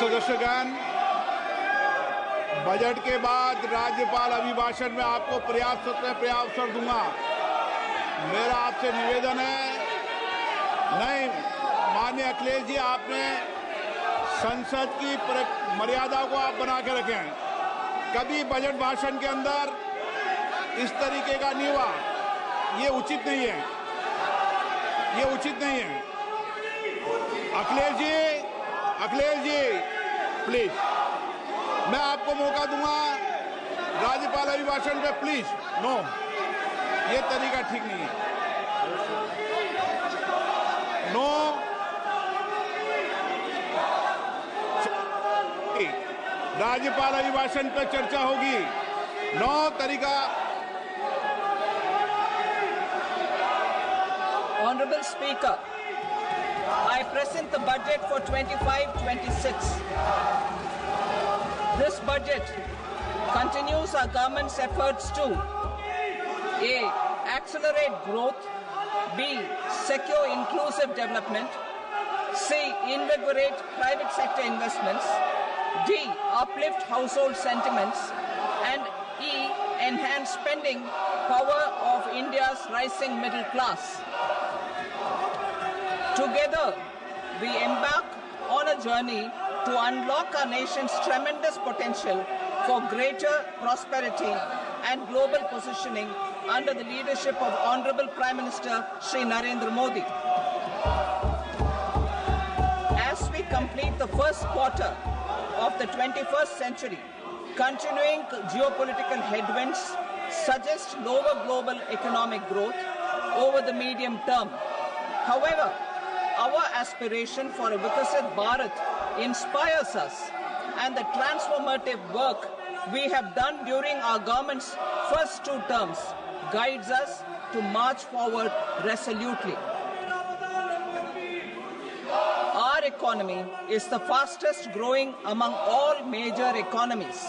सदस्यगण, budget के बाद राज्यपाल अभिभाषण में आपको पर्याप्त अवसर दूंगा। मेरा आपसे निवेदन है, नहीं माननीय अखिलेश जी, आपने संसद की मर्यादा को आप बना के रखें। कभी बजट भाषण के अंदर इस तरीके का नहीं हुआ, ये उचित नहीं है, ये उचित नहीं है। अखिलेश जी प्लीज, मैं आपको मौका दूंगा राज्यपाल अभिभाषण पे, प्लीज। नो, ये तरीका ठीक नहीं है। नो, राज्यपाल अभिभाषण पे चर्चा होगी। नो तरीका। Honorable Speaker, I present the budget for 25-26. This budget continues our government's efforts to A. Accelerate growth, B. Secure inclusive development, C. Invigorate private sector investments, D. Uplift household sentiments, and E. Enhance spending power of India's rising middle class. Together, we embark on a journey to unlock our nation's tremendous potential for greater prosperity and global positioning under the leadership of Honorable Prime Minister Shri Narendra Modi. As we complete the first quarter of the 21st century, continuing geopolitical headwinds suggest lower global economic growth over the medium term. However, our aspiration for a Vikasit Bharat inspires us, and the transformative work we have done during our government's first 2 terms guides us to march forward resolutely. Our economy is the fastest growing among all major economies.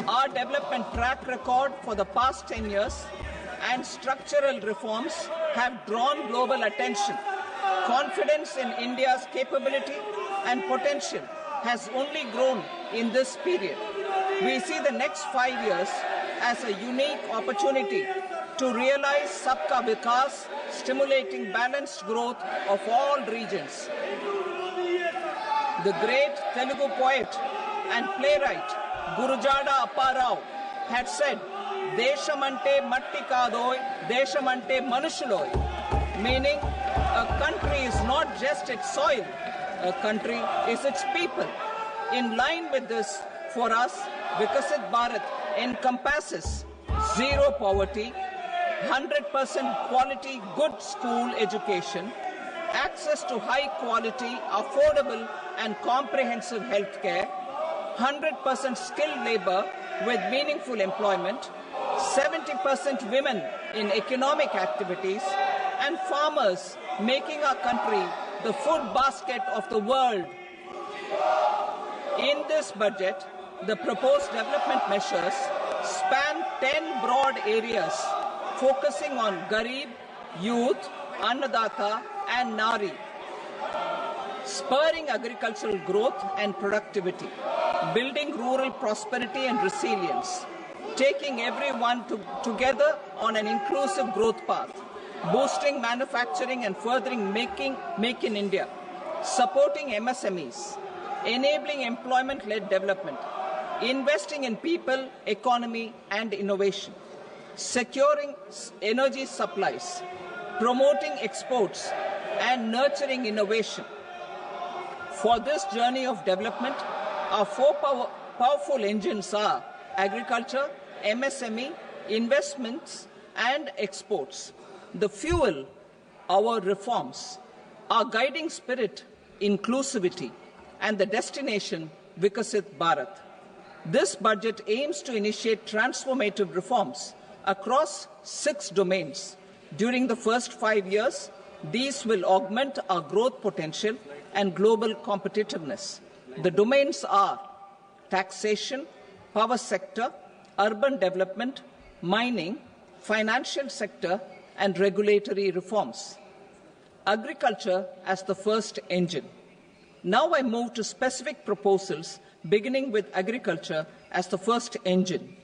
Our development track record for the past 10 years and structural reforms have drawn global attention. Confidence in India's capability and potential has only grown in this period. We see the next 5 years as a unique opportunity to realize Sabka Vikas, stimulating balanced growth of all regions. The great Telugu poet and playwright Gurujada Apparao had said, "Deshamante matti kadoy, deshamante manushuloy," meaning a country is not just its soil, a country is its people. In line with this, for us, Vikasit Bharat encompasses zero poverty, 100% quality good school education, access to high quality, affordable and comprehensive health care, 100% skilled labor with meaningful employment, 70% women in economic activities, and farmers making our country the food basket of the world. In this budget, the proposed development measures span 10 broad areas focusing on Garib, youth, Annadata and Nari, spurring agricultural growth and productivity, building rural prosperity and resilience, taking everyone together on an inclusive growth path, boosting manufacturing and furthering Make in India, supporting MSMEs, enabling employment-led development, investing in people, economy and innovation, securing energy supplies, promoting exports and nurturing innovation. For this journey of development, our 4 powerful engines are agriculture, MSME, investments and exports. The fuel, our reforms, our guiding spirit, inclusivity, and the destination, Vikasit Bharat. This budget aims to initiate transformative reforms across 6 domains. During the first 5 years, these will augment our growth potential and global competitiveness. The domains are taxation, power sector, urban development, mining, financial sector, and regulatory reforms. Agriculture as the first engine. Now I move to specific proposals, beginning with agriculture as the first engine.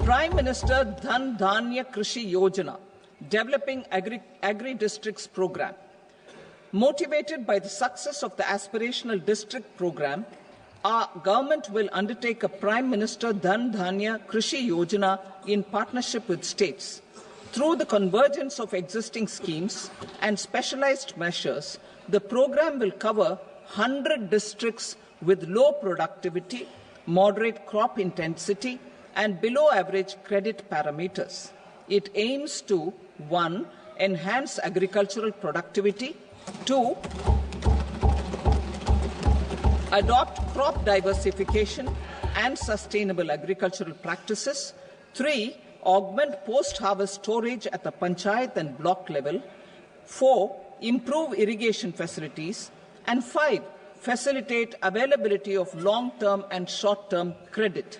Prime Minister Dhan Dhanya Krishi Yojana, Developing Agri-Districts Program. Motivated by the success of the Aspirational District Program, our government will undertake a Prime Minister Dhan Dhanya Krishi Yojana in partnership with states. Through the convergence of existing schemes and specialized measures, the program will cover 100 districts with low productivity, moderate crop intensity, and below average credit parameters. It aims to 1. Enhance agricultural productivity, 2. Adopt crop diversification and sustainable agricultural practices, 3. Augment post-harvest storage at the panchayat and block level, 4. Improve irrigation facilities, and 5. Facilitate availability of long-term and short-term credit.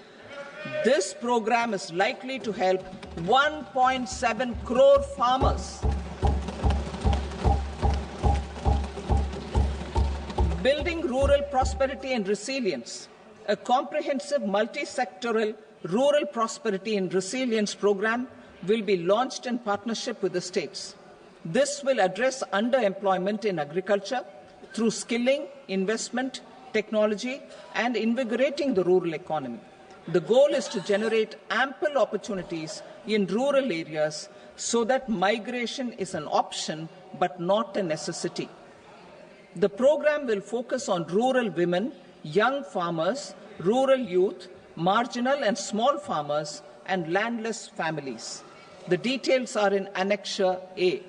This program is likely to help 1.7 crore farmers. Building rural prosperity and resilience. A comprehensive multi-sectoral rural prosperity and resilience program will be launched in partnership with the states. This will address underemployment in agriculture through skilling, investment, technology, and invigorating the rural economy. The goal is to generate ample opportunities in rural areas so that migration is an option but not a necessity. The program will focus on rural women, young farmers, rural youth, marginal and small farmers, and landless families. The details are in Annexure A.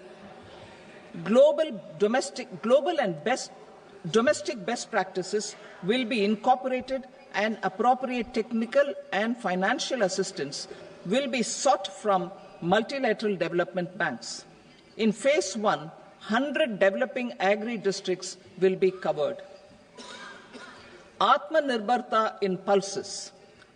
Domestic best practices will be incorporated, and appropriate technical and financial assistance will be sought from multilateral development banks. In Phase 1, 100 developing agri-districts will be covered. Atmanirbharta in pulses.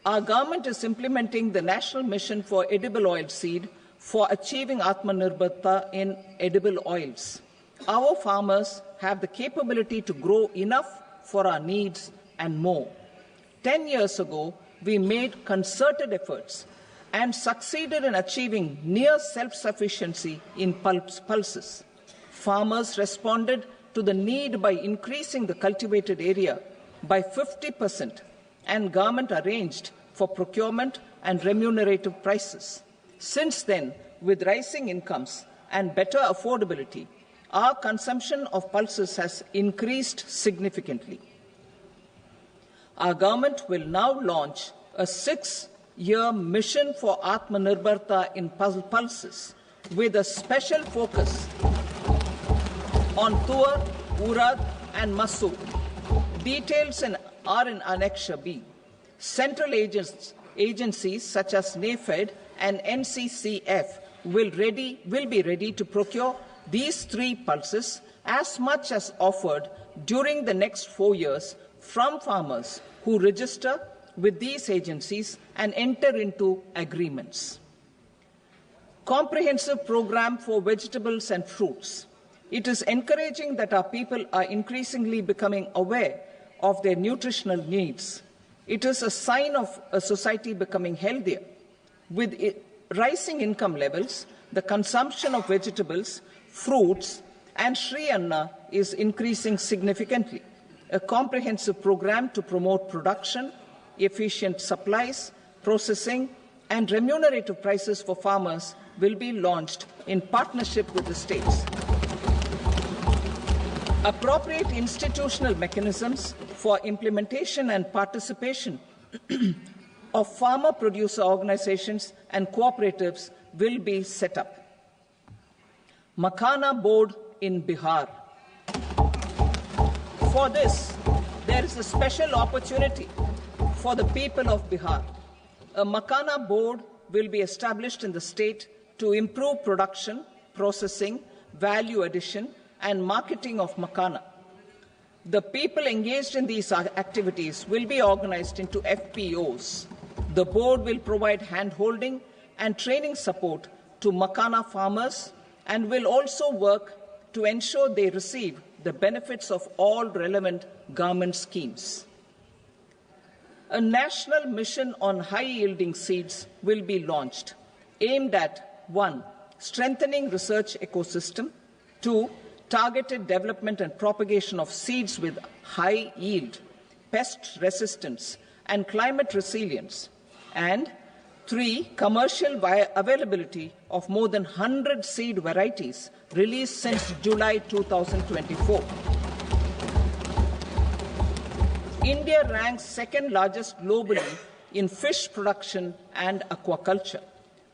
Our government is implementing the National Mission for Edible Oilseed for achieving Atmanirbharta in edible oils. Our farmers have the capability to grow enough for our needs and more. 10 years ago, we made concerted efforts and succeeded in achieving near self-sufficiency in pulses. Farmers responded to the need by increasing the cultivated area by 50%, and government arranged for procurement and remunerative prices. Since then, with rising incomes and better affordability, our consumption of pulses has increased significantly. Our government will now launch a 6-year mission for Atmanirbharta in pulses with a special focus on Tuar, Urad and Masoor. Details are in Annexure B. Central agencies such as NAFED and NCCF will be ready to procure these 3 pulses as much as offered during the next 4 years from farmers who register with these agencies and enter into agreements. Comprehensive program for vegetables and fruits. It is encouraging that our people are increasingly becoming aware of their nutritional needs. It is a sign of a society becoming healthier. With rising income levels, the consumption of vegetables, fruits, and Sri Anna is increasing significantly. A comprehensive program to promote production, efficient supplies, processing, and remunerative prices for farmers will be launched in partnership with the states. Appropriate institutional mechanisms for implementation and participation of farmer producer organizations and cooperatives will be set up. Makhana Board in Bihar. For this, there is a special opportunity for the people of Bihar. A Makhana Board will be established in the state to improve production, processing, value addition, and marketing of makhana. The people engaged in these activities will be organized into FPOs. The board will provide hand-holding and training support to makhana farmers, and will also work to ensure they receive the benefits of all relevant government schemes. A national mission on high-yielding seeds will be launched, aimed at 1. Strengthening research ecosystem, 2. Targeted development and propagation of seeds with high yield, pest resistance, and climate resilience, and 3. Commercial availability of more than 100 seed varieties released since July 2024. India ranks second largest globally in fish production and aquaculture.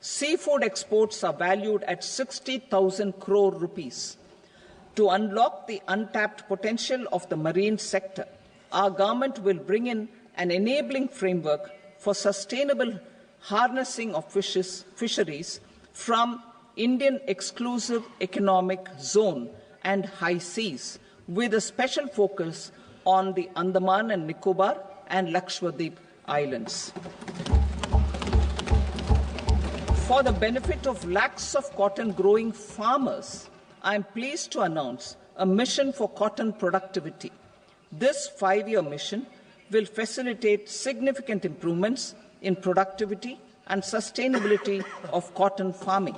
Seafood exports are valued at 60,000 crore rupees. To unlock the untapped potential of the marine sector, our government will bring in an enabling framework for sustainable harnessing of fisheries from Indian exclusive economic zone and high seas, with a special focus on the Andaman and Nicobar and Lakshadweep Islands. For the benefit of lakhs of cotton growing farmers, I am pleased to announce a mission for cotton productivity. This 5-year mission will facilitate significant improvements in productivity and sustainability of cotton farming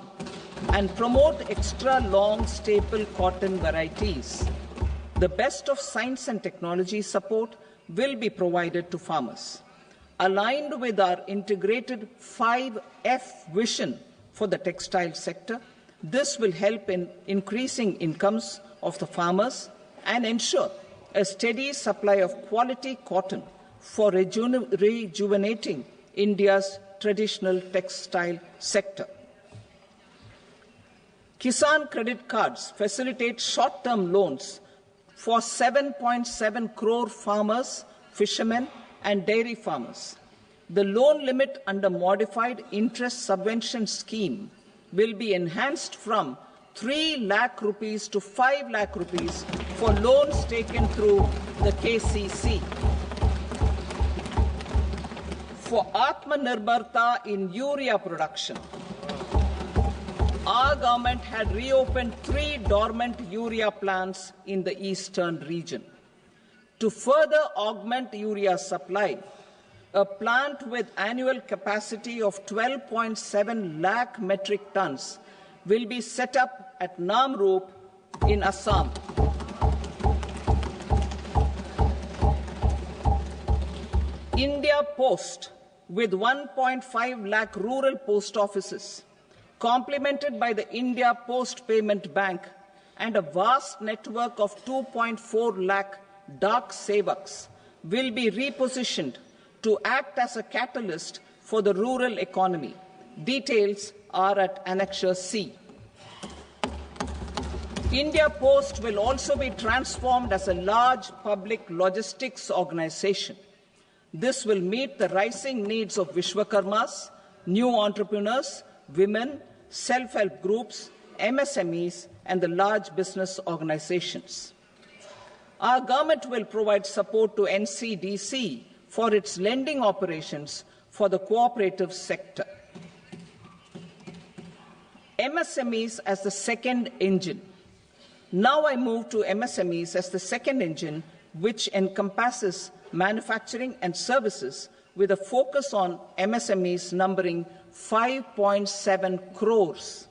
and promote extra long staple cotton varieties. The best of science and technology support will be provided to farmers. Aligned with our integrated 5F vision for the textile sector, this will help in increasing incomes of the farmers and ensure a steady supply of quality cotton for rejuvenating India's traditional textile sector. Kisan credit cards facilitate short-term loans for 7.7 crore farmers, fishermen, and dairy farmers. The loan limit under modified interest subvention scheme will be enhanced from 3 lakh rupees to 5 lakh rupees for loans taken through the KCC. For Atmanirbharta in urea production, our government had reopened 3 dormant urea plants in the eastern region. To further augment urea supply, a plant with annual capacity of 12.7 lakh metric tons will be set up at Namrup in Assam. India Post, with 1.5 lakh rural post offices, complemented by the India Post Payment Bank and a vast network of 2.4 lakh Dak Sevaks, will be repositioned to act as a catalyst for the rural economy. Details are at Annexure C. India Post will also be transformed as a large public logistics organization. This will meet the rising needs of Vishwakarmas, new entrepreneurs, women, self-help groups, MSMEs, and the large business organizations. Our government will provide support to NCDC for its lending operations for the cooperative sector. MSMEs as the second engine. Now I move to MSMEs as the second engine, which encompasses manufacturing and services with a focus on MSMEs numbering 5.7 crores.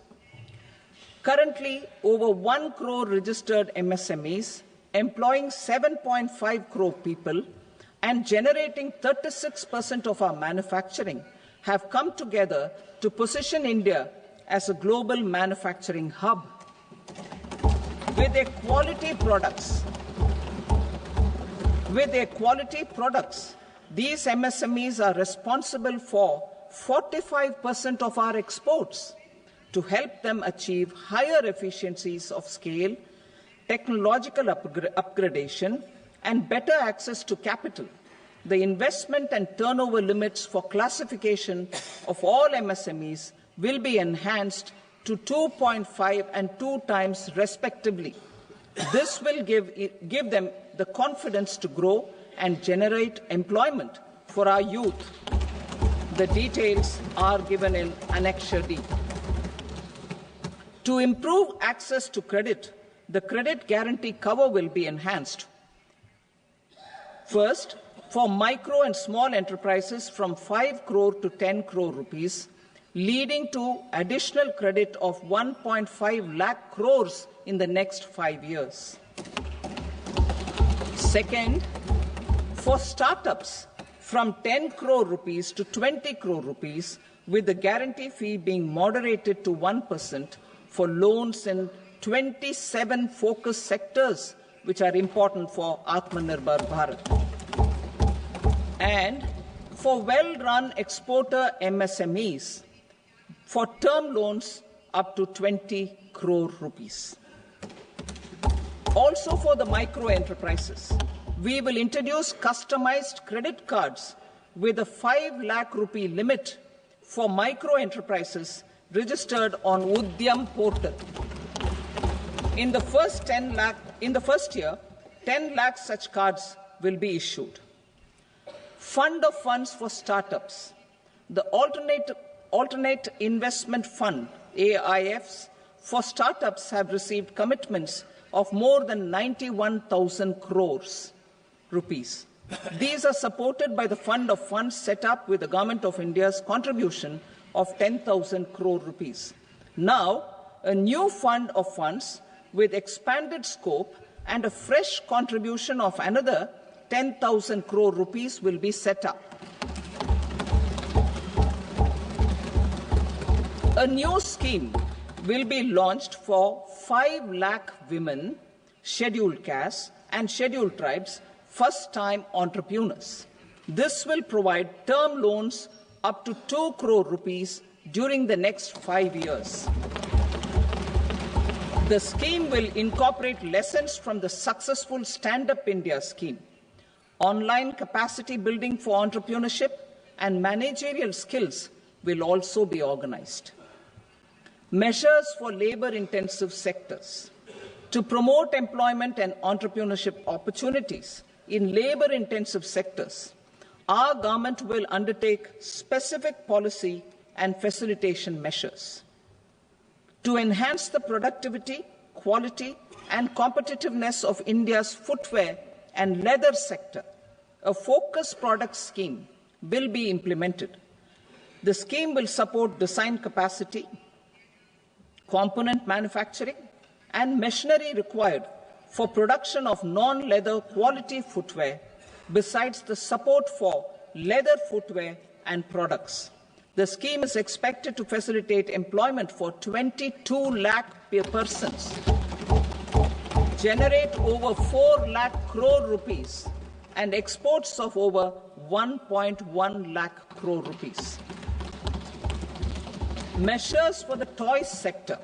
Currently, over 1 crore registered MSMEs, employing 7.5 crore people and generating 36% of our manufacturing, have come together to position India as a global manufacturing hub. With their quality products, these MSMEs are responsible for 45% of our exports. To help them achieve higher efficiencies of scale, technological upgradation, and better access to capital, the investment and turnover limits for classification of all MSMEs will be enhanced to 2.5 and 2 times respectively. This will give them the confidence to grow and generate employment for our youth. The details are given in Annexure D. To improve access to credit, the credit guarantee cover will be enhanced. First, for micro and small enterprises from 5 crore to 10 crore rupees, leading to additional credit of 1.5 lakh crores in the next 5 years. Second, for startups from 10 crore rupees to 20 crore rupees, with the guarantee fee being moderated to 1% for loans in 27 focus sectors which are important for Atmanirbhar Bharat. And for well-run exporter MSMEs, for term loans up to 20 crore rupees. Also for the micro enterprises, we will introduce customized credit cards with a 5 lakh rupee limit for micro enterprises registered on Udyam portal. In the first year, 10 lakh such cards will be issued. Fund of funds for startups. The alternate investment fund, AIFs, for startups have received commitments of more than 91,000 crores rupees. These are supported by the fund of funds set up with the Government of India's contribution of 10,000 crore rupees. Now, a new fund of funds with expanded scope and a fresh contribution of another 10,000 crore rupees will be set up. A new scheme will be launched for 5 lakh women, scheduled castes and scheduled tribes, first-time entrepreneurs. This will provide term loans up to 2 crore rupees during the next 5 years. The scheme will incorporate lessons from the successful Stand Up India scheme. Online capacity building for entrepreneurship and managerial skills will also be organized. Measures for labor-intensive sectors. To promote employment and entrepreneurship opportunities in labor-intensive sectors, our government will undertake specific policy and facilitation measures. To enhance the productivity, quality, and competitiveness of India's footwear and leather sector, a focus product scheme will be implemented. The scheme will support design capacity, component manufacturing, and machinery required for production of non-leather quality footwear, besides the support for leather footwear and products. The scheme is expected to facilitate employment for 22 lakh persons, generate over 4 lakh crore rupees, and exports of over 1.1 lakh crore rupees. Measures for the toys sector.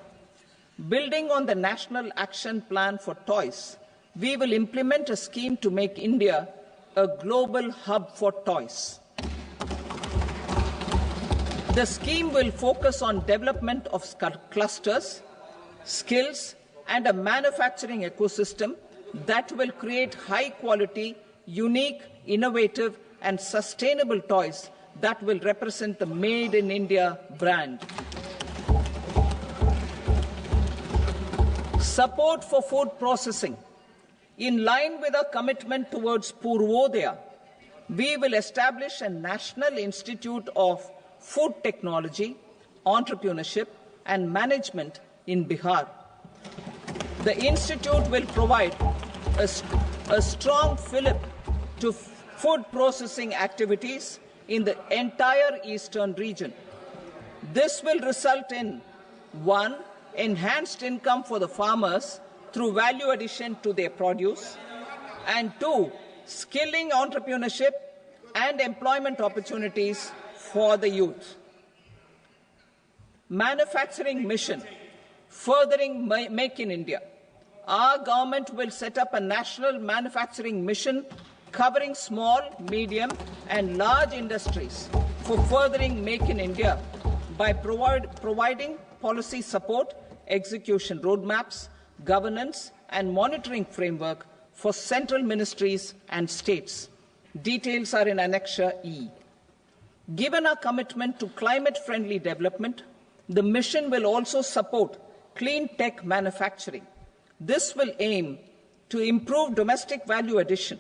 Building on the National Action Plan for Toys, we will implement a scheme to make India a global hub for toys. The scheme will focus on development of clusters, skills, and a manufacturing ecosystem that will create high-quality, unique, innovative, and sustainable toys that will represent the Made in India brand. Support for food processing. In line with our commitment towards Purvodaya, we will establish a National Institute of Food Technology, Entrepreneurship and Management in Bihar. The institute will provide a strong fillip to food processing activities in the entire eastern region. This will result in 1. Enhanced income for the farmers through value addition to their produce, and 2. Skilling entrepreneurship and employment opportunities for the youth. Manufacturing mission, furthering Make in India. Our government will set up a national manufacturing mission covering small, medium, and large industries for furthering Make in India by providing policy support, execution roadmaps, governance, and monitoring framework for central ministries and states. Details are in Annexure E. Given our commitment to climate-friendly development, the mission will also support clean tech manufacturing. This will aim to improve domestic value addition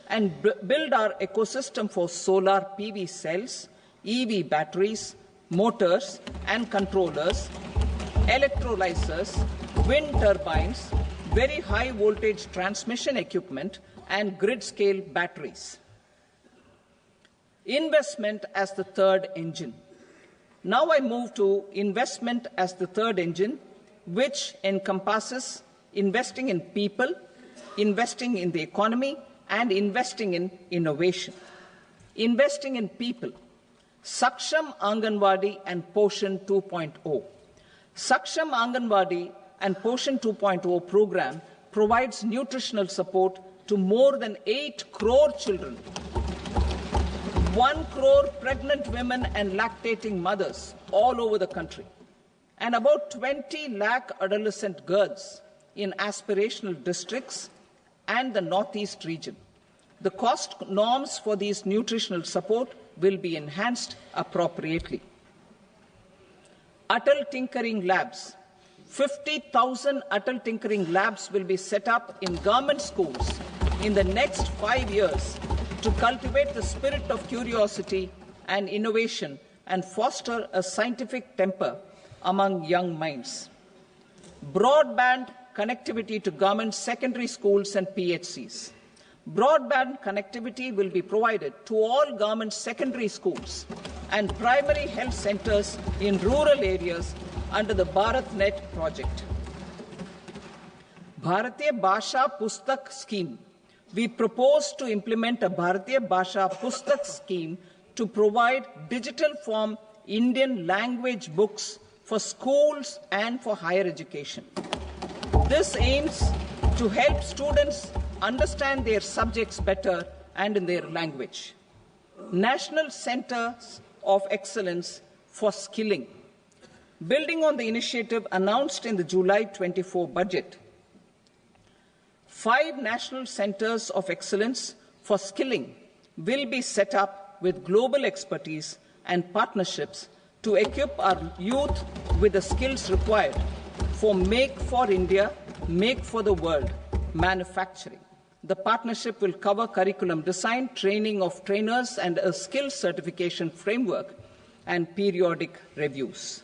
and build our ecosystem for solar PV cells, EV batteries, motors and controllers, electrolyzers, wind turbines, very high voltage transmission equipment and grid-scale batteries. Investment as the third engine. Now I move to investment as the third engine, which encompasses investing in people, investing in the economy, and investing in innovation. Investing in people. Saksham Anganwadi and Poshan 2.0. Saksham Anganwadi and Poshan 2.0 program provides nutritional support to more than 8 crore children, 1 crore pregnant women and lactating mothers all over the country, and about 20 lakh adolescent girls in aspirational districts and the Northeast region. The cost norms for these nutritional support will be enhanced appropriately. Atal Tinkering Labs. 50,000 Atal Tinkering Labs will be set up in government schools in the next 5 years to cultivate the spirit of curiosity and innovation and foster a scientific temper among young minds. Broadband connectivity to government secondary schools and PHCs. Broadband connectivity will be provided to all government secondary schools and primary health centers in rural areas under the BharatNet project. Bharatiya Bhasha Pustak Scheme. We propose to implement a Bharatiya Bhasha Pustak scheme to provide digital form Indian language books for schools and for higher education. This aims to help students understand their subjects better and in their language. National Centers of Excellence for Skilling. Building on the initiative announced in the July 24 budget, 5 national centers of excellence for skilling will be set up with global expertise and partnerships to equip our youth with the skills required for Make for India, Make for the World manufacturing. The partnership will cover curriculum design, training of trainers, and a skills certification framework and periodic reviews.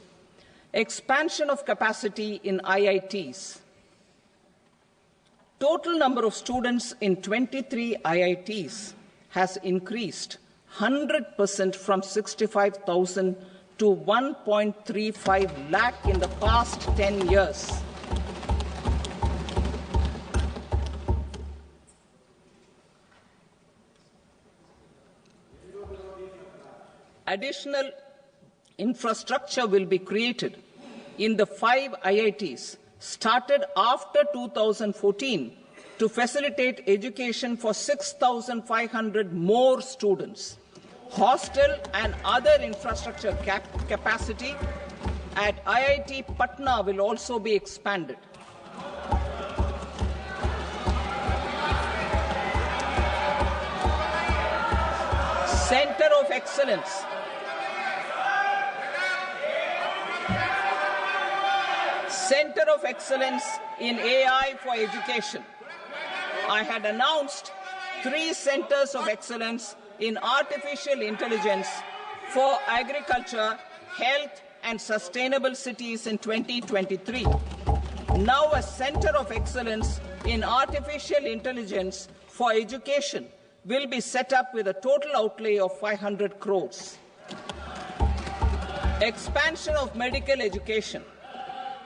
Expansion of capacity in IITs. Total number of students in 23 IITs has increased 100% from 65,000 to 1.35 lakh in the past 10 years. Additional infrastructure will be created in the 5 IITs started after 2014 to facilitate education for 6,500 more students. Hostel and other infrastructure capacity at IIT Patna will also be expanded. Center of Excellence. Center of Excellence in AI for Education. I had announced 3 centers of excellence in artificial intelligence for agriculture, health, and sustainable cities in 2023. Now a center of excellence in artificial intelligence for education will be set up with a total outlay of 500 crores. Expansion of medical education.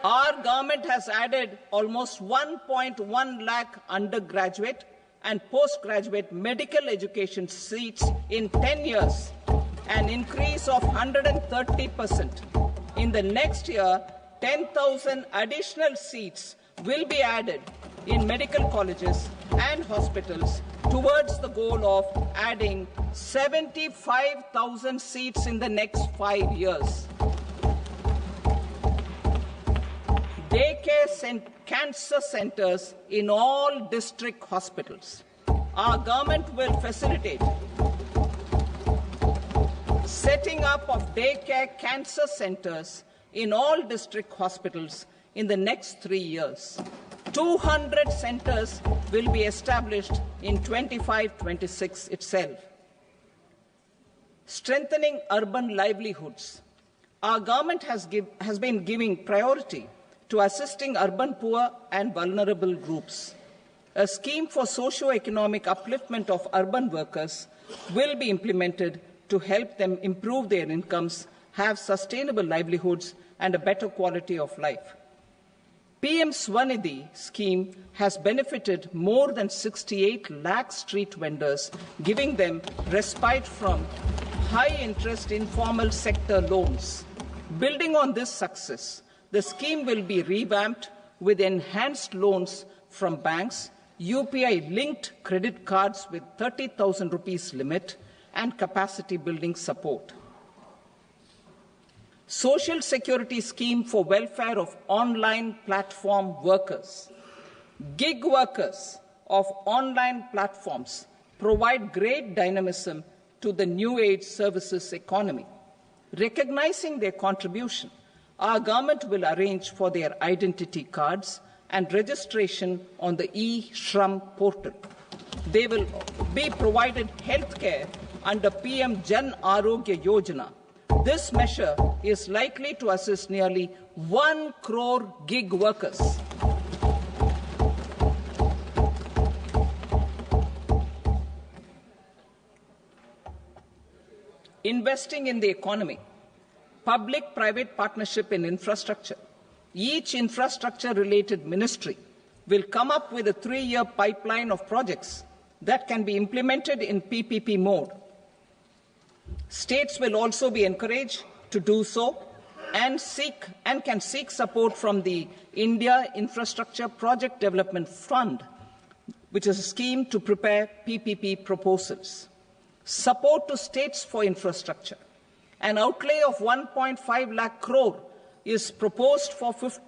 Our government has added almost 1.1 lakh undergraduate and postgraduate medical education seats in 10 years, an increase of 130%. In the next year, 10,000 additional seats will be added in medical colleges and hospitals towards the goal of adding 75,000 seats in the next 5 years. Daycare cancer centers in all district hospitals. Our government will facilitate setting up of daycare cancer centers in all district hospitals in the next 3 years. 200 centers will be established in 25-26 itself. Strengthening urban livelihoods. Our government has been giving priority to assisting urban poor and vulnerable groups. A scheme for socio-economic upliftment of urban workers will be implemented to help them improve their incomes, have sustainable livelihoods, and a better quality of life. PM Swanidhi scheme has benefited more than 68 lakh street vendors, giving them respite from high-interest informal sector loans. Building on this success, the scheme will be revamped with enhanced loans from banks, UPI-linked credit cards with 30,000 rupees limit, and capacity building support. Social Security Scheme for welfare of online platform workers. Gig workers of online platforms provide great dynamism to the new age services economy. Recognizing their contribution, our government will arrange for their identity cards and registration on the e-Shram portal. They will be provided health care under PM Jan Arogya Yojana. This measure is likely to assist nearly 1 crore gig workers. Investing in the economy. Public-private partnership in infrastructure. Each infrastructure-related ministry will come up with a 3-year pipeline of projects that can be implemented in PPP mode. States will also be encouraged to do so and can seek support from the India Infrastructure Project Development Fund, which is a scheme to prepare PPP proposals. Support to states for infrastructure. An outlay of 1.5 lakh crore is proposed for the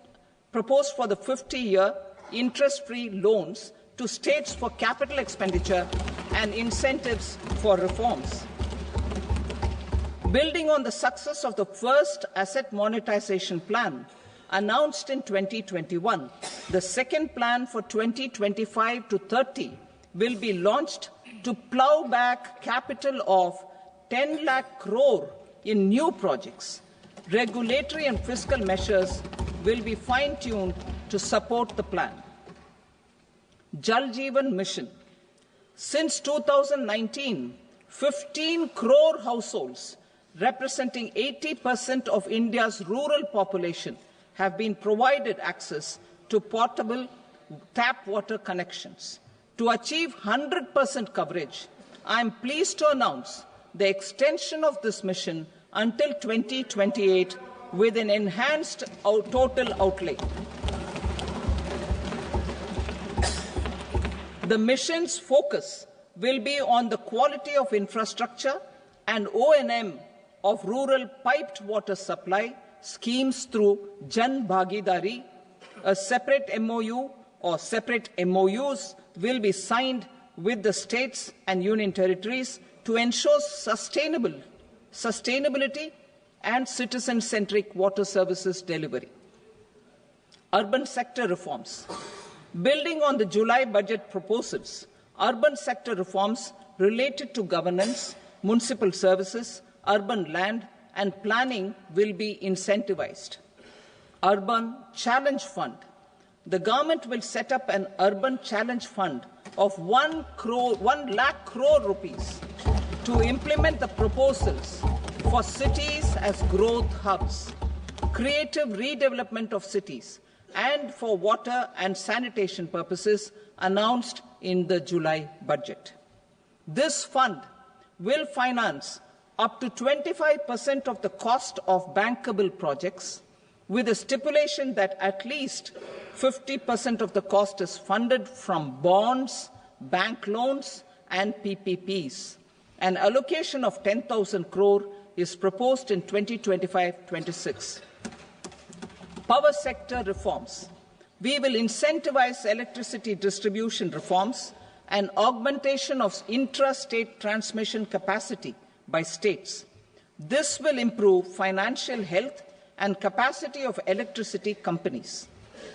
50-year interest-free loans to states for capital expenditure and incentives for reforms. Building on the success of the first asset monetization plan announced in 2021, the second plan for 2025 to 30 will be launched to plough back capital of 10 lakh crore in new projects. Regulatory and fiscal measures will be fine-tuned to support the plan. Jal Jeevan Mission. Since 2019, 15 crore households, representing 80% of India's rural population, have been provided access to portable tap water connections. To achieve 100% coverage, I am pleased to announce the extension of this mission until 2028 with an enhanced total outlay. The mission's focus will be on the quality of infrastructure and O&M of rural piped water supply schemes through Jan Bhagidari. A separate MOU or separate MOUs will be signed with the states and union territories to ensure sustainability and citizen-centric water services delivery. Urban sector reforms. Building on the July budget proposals, urban sector reforms related to governance, municipal services, urban land and planning will be incentivized. Urban Challenge Fund. The government will set up an urban challenge fund of 1 lakh crore rupees to implement the proposals for cities as growth hubs, creative redevelopment of cities, and for water and sanitation purposes announced in the July budget. This fund will finance up to 25% of the cost of bankable projects, with a stipulation that at least 50% of the cost is funded from bonds, bank loans, and PPPs. An allocation of 10,000 crore is proposed in 2025-26. Power sector reforms. We will incentivize electricity distribution reforms and augmentation of intra-state transmission capacity by states. This will improve financial health and capacity of electricity companies.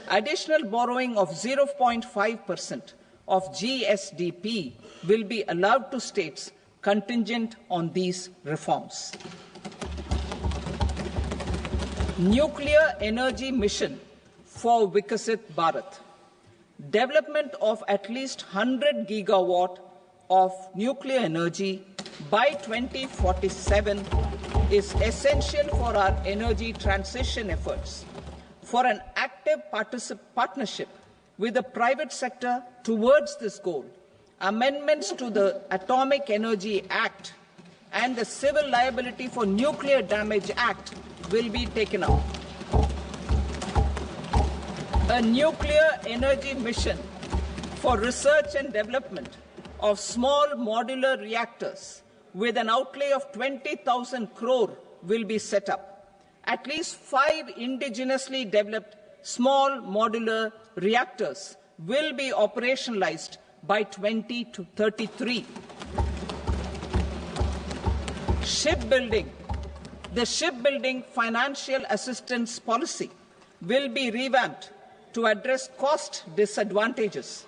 Additional borrowing of 0.5% of GSDP will be allowed to states contingent on these reforms. Nuclear energy mission for Vikasit Bharat. Development of at least 100 gigawatt of nuclear energy by 2047 is essential for our energy transition efforts. For an active partnership with the private sector towards this goal, amendments to the Atomic Energy Act and the Civil Liability for Nuclear Damage Act will be taken up. A nuclear energy mission for research and development of small modular reactors with an outlay of 20,000 crore will be set up. At least 5 indigenously developed small modular reactors will be operationalized by 2033. Shipbuilding. The shipbuilding financial assistance policy will be revamped to address cost disadvantages.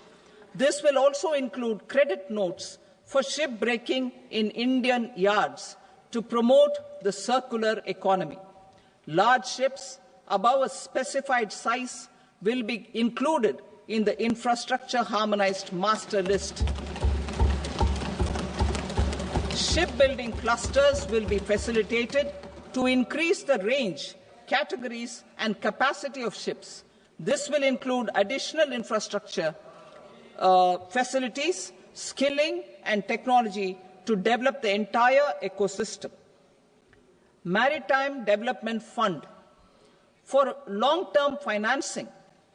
This will also include credit notes for shipbreaking in Indian yards to promote the circular economy. Large ships above a specified size will be included in the infrastructure harmonized master list. Shipbuilding clusters will be facilitated to increase the range, categories and capacity of ships. This will include additional infrastructure, facilities, skilling and technology to develop the entire ecosystem. Maritime Development Fund. For long-term financing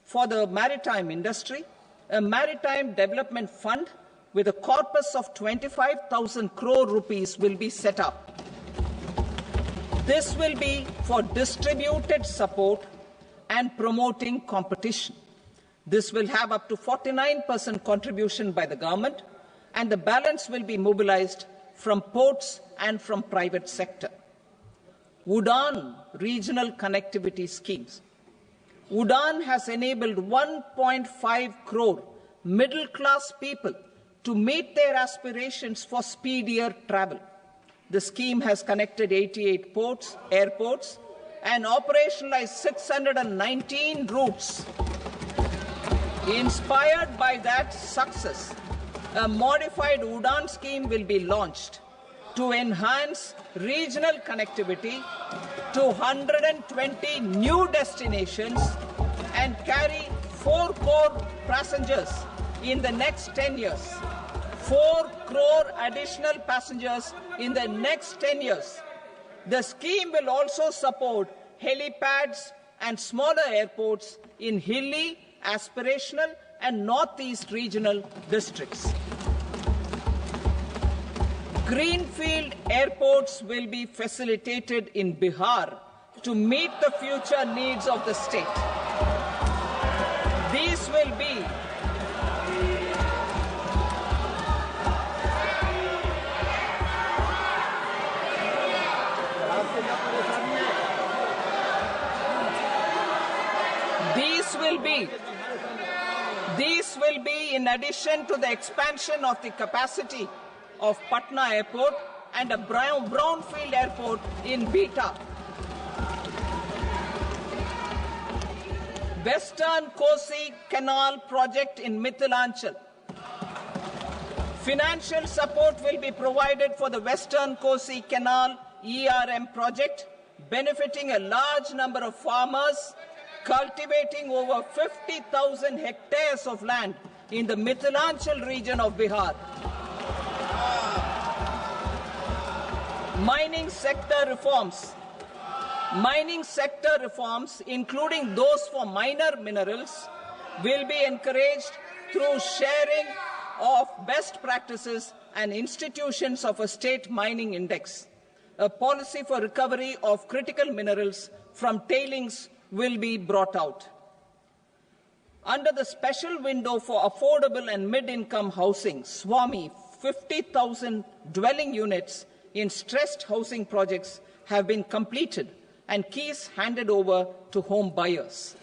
for the maritime industry, a Maritime Development Fund with a corpus of 25,000 crore rupees will be set up. This will be for distributed support and promoting competition. This will have up to 49% contribution by the government, and the balance will be mobilized from ports and from private sector. UDAN regional connectivity schemes. UDAN has enabled 1.5 crore middle-class people to meet their aspirations for speedier travel. The scheme has connected 88 airports, and operationalized 619 routes. Inspired by that success, a modified UDAN scheme will be launched to enhance regional connectivity to 120 new destinations and carry 4 crore passengers in the next 10 years. 4 crore additional passengers in the next 10 years. The scheme will also support helipads and smaller airports in hilly, aspirational and northeast regional districts. Greenfield airports will be facilitated in Bihar to meet the future needs of the state. These will be These will be in addition to the expansion of the capacity of Patna Airport and a brownfield airport in Beta. Western Kosi Canal project in Mithilanchal. Financial support will be provided for the Western Kosi Canal ERM project, benefiting a large number of farmers cultivating over 50,000 hectares of land in the Mithilanchal region of Bihar. Mining sector reforms. Mining sector reforms, including those for minor minerals, will be encouraged through sharing of best practices and institutions of a state mining index. A policy for recovery of critical minerals from tailings will be brought out. Under the special window for affordable and mid-income housing, SWAMI, 50,000 dwelling units in stressed housing projects have been completed and keys handed over to home buyers.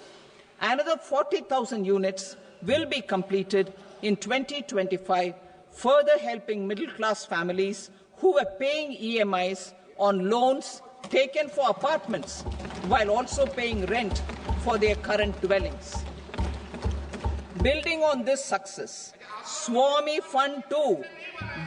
Another 40,000 units will be completed in 2025, further helping middle-class families who were paying EMIs on loans taken for apartments while also paying rent for their current dwellings. Building on this success, Swami Fund 2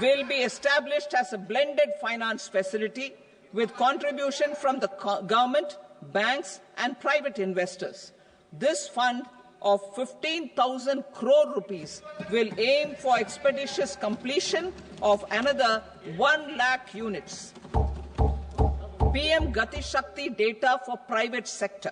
will be established as a blended finance facility with contribution from the government, banks and private investors. This fund of 15,000 crore rupees will aim for expeditious completion of another 1 lakh units. PM Gati Shakti data for private sector.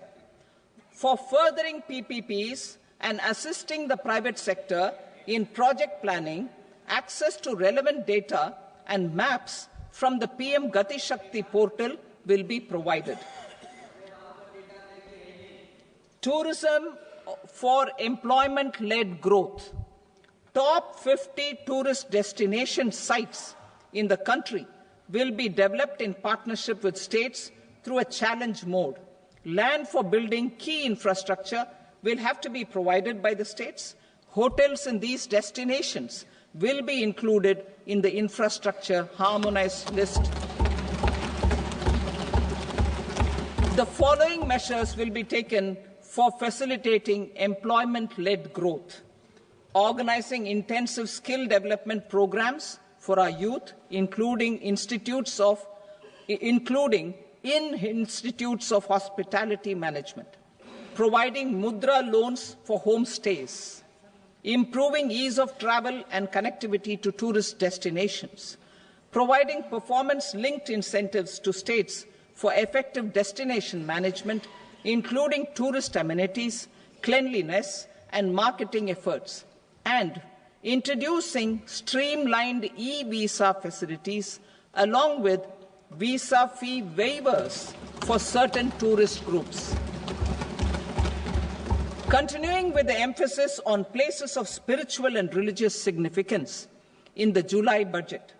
For furthering PPPs and assisting the private sector in project planning, access to relevant data and maps from the PM Gati Shakti portal will be provided. Tourism for employment-led growth. Top 50 tourist destination sites in the country will be developed in partnership with states through a challenge mode. Land for building key infrastructure will have to be provided by the states. Hotels in these destinations will be included in the infrastructure harmonized list. The following measures will be taken for facilitating employment-led growth: organizing intensive skill development programs for our youth, including in institutes of hospitality management, providing mudra loans for homestays, improving ease of travel and connectivity to tourist destinations, providing performance-linked incentives to states for effective destination management, including tourist amenities, cleanliness and marketing efforts, and introducing streamlined e-visa facilities along with visa fee waivers for certain tourist groups. Continuing with the emphasis on places of spiritual and religious significance, in the July budget,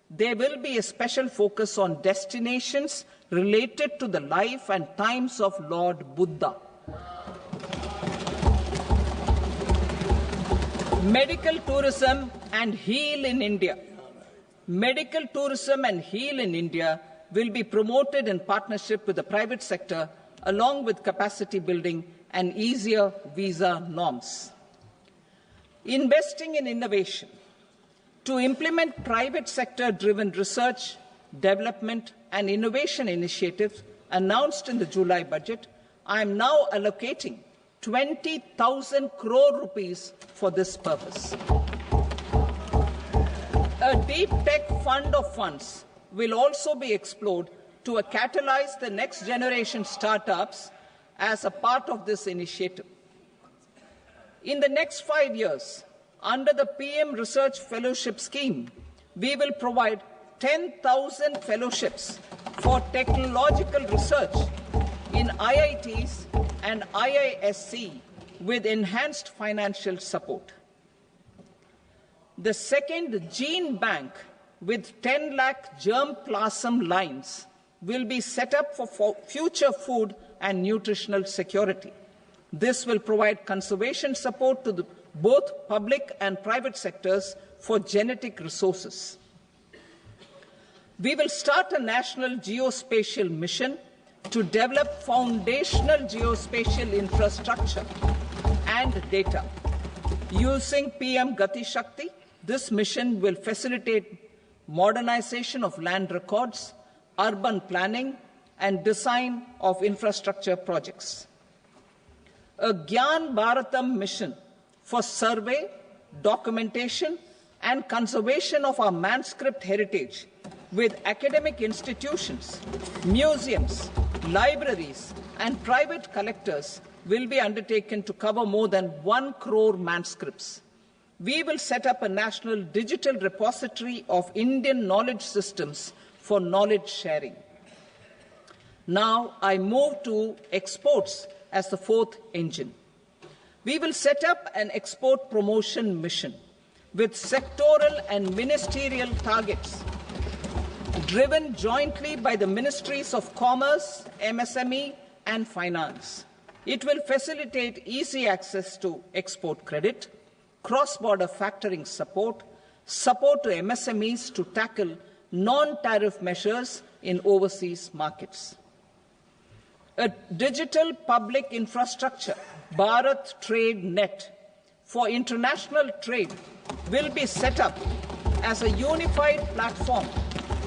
there will be a special focus on destinations related to the life and times of Lord Buddha. Medical tourism and heal in India. Medical tourism and heal in India will be promoted in partnership with the private sector, along with capacity building and easier visa norms. Investing in innovation. To implement private sector-driven research, development and innovation initiatives announced in the July budget, I am now allocating 20,000 crore rupees for this purpose. A deep tech fund of funds will also be explored to catalyze the next generation startups as a part of this initiative. In the next 5 years, under the PM Research Fellowship Scheme, we will provide 10,000 fellowships for technological research in IITs and IISc with enhanced financial support. The second gene bank with 10 lakh germplasm lines will be set up for future food and nutritional security. This will provide conservation support to both public and private sectors for genetic resources. We will start a national geospatial mission to develop foundational geospatial infrastructure and data. Using PM Gati Shakti, this mission will facilitate modernization of land records, urban planning, and design of infrastructure projects. A Gyan Bharatam mission for survey, documentation, and conservation of our manuscript heritage with academic institutions, museums, libraries, and private collectors will be undertaken to cover more than 1 crore manuscripts. We will set up a national digital repository of Indian knowledge systems for knowledge sharing. Now I move to exports as the fourth engine. We will set up an export promotion mission with sectoral and ministerial targets driven jointly by the Ministries of Commerce, MSME and Finance. It will facilitate easy access to export credit, cross-border factoring support, support to MSMEs to tackle non-tariff measures in overseas markets. A digital public infrastructure, Bharat Trade Net, for international trade will be set up as a unified platform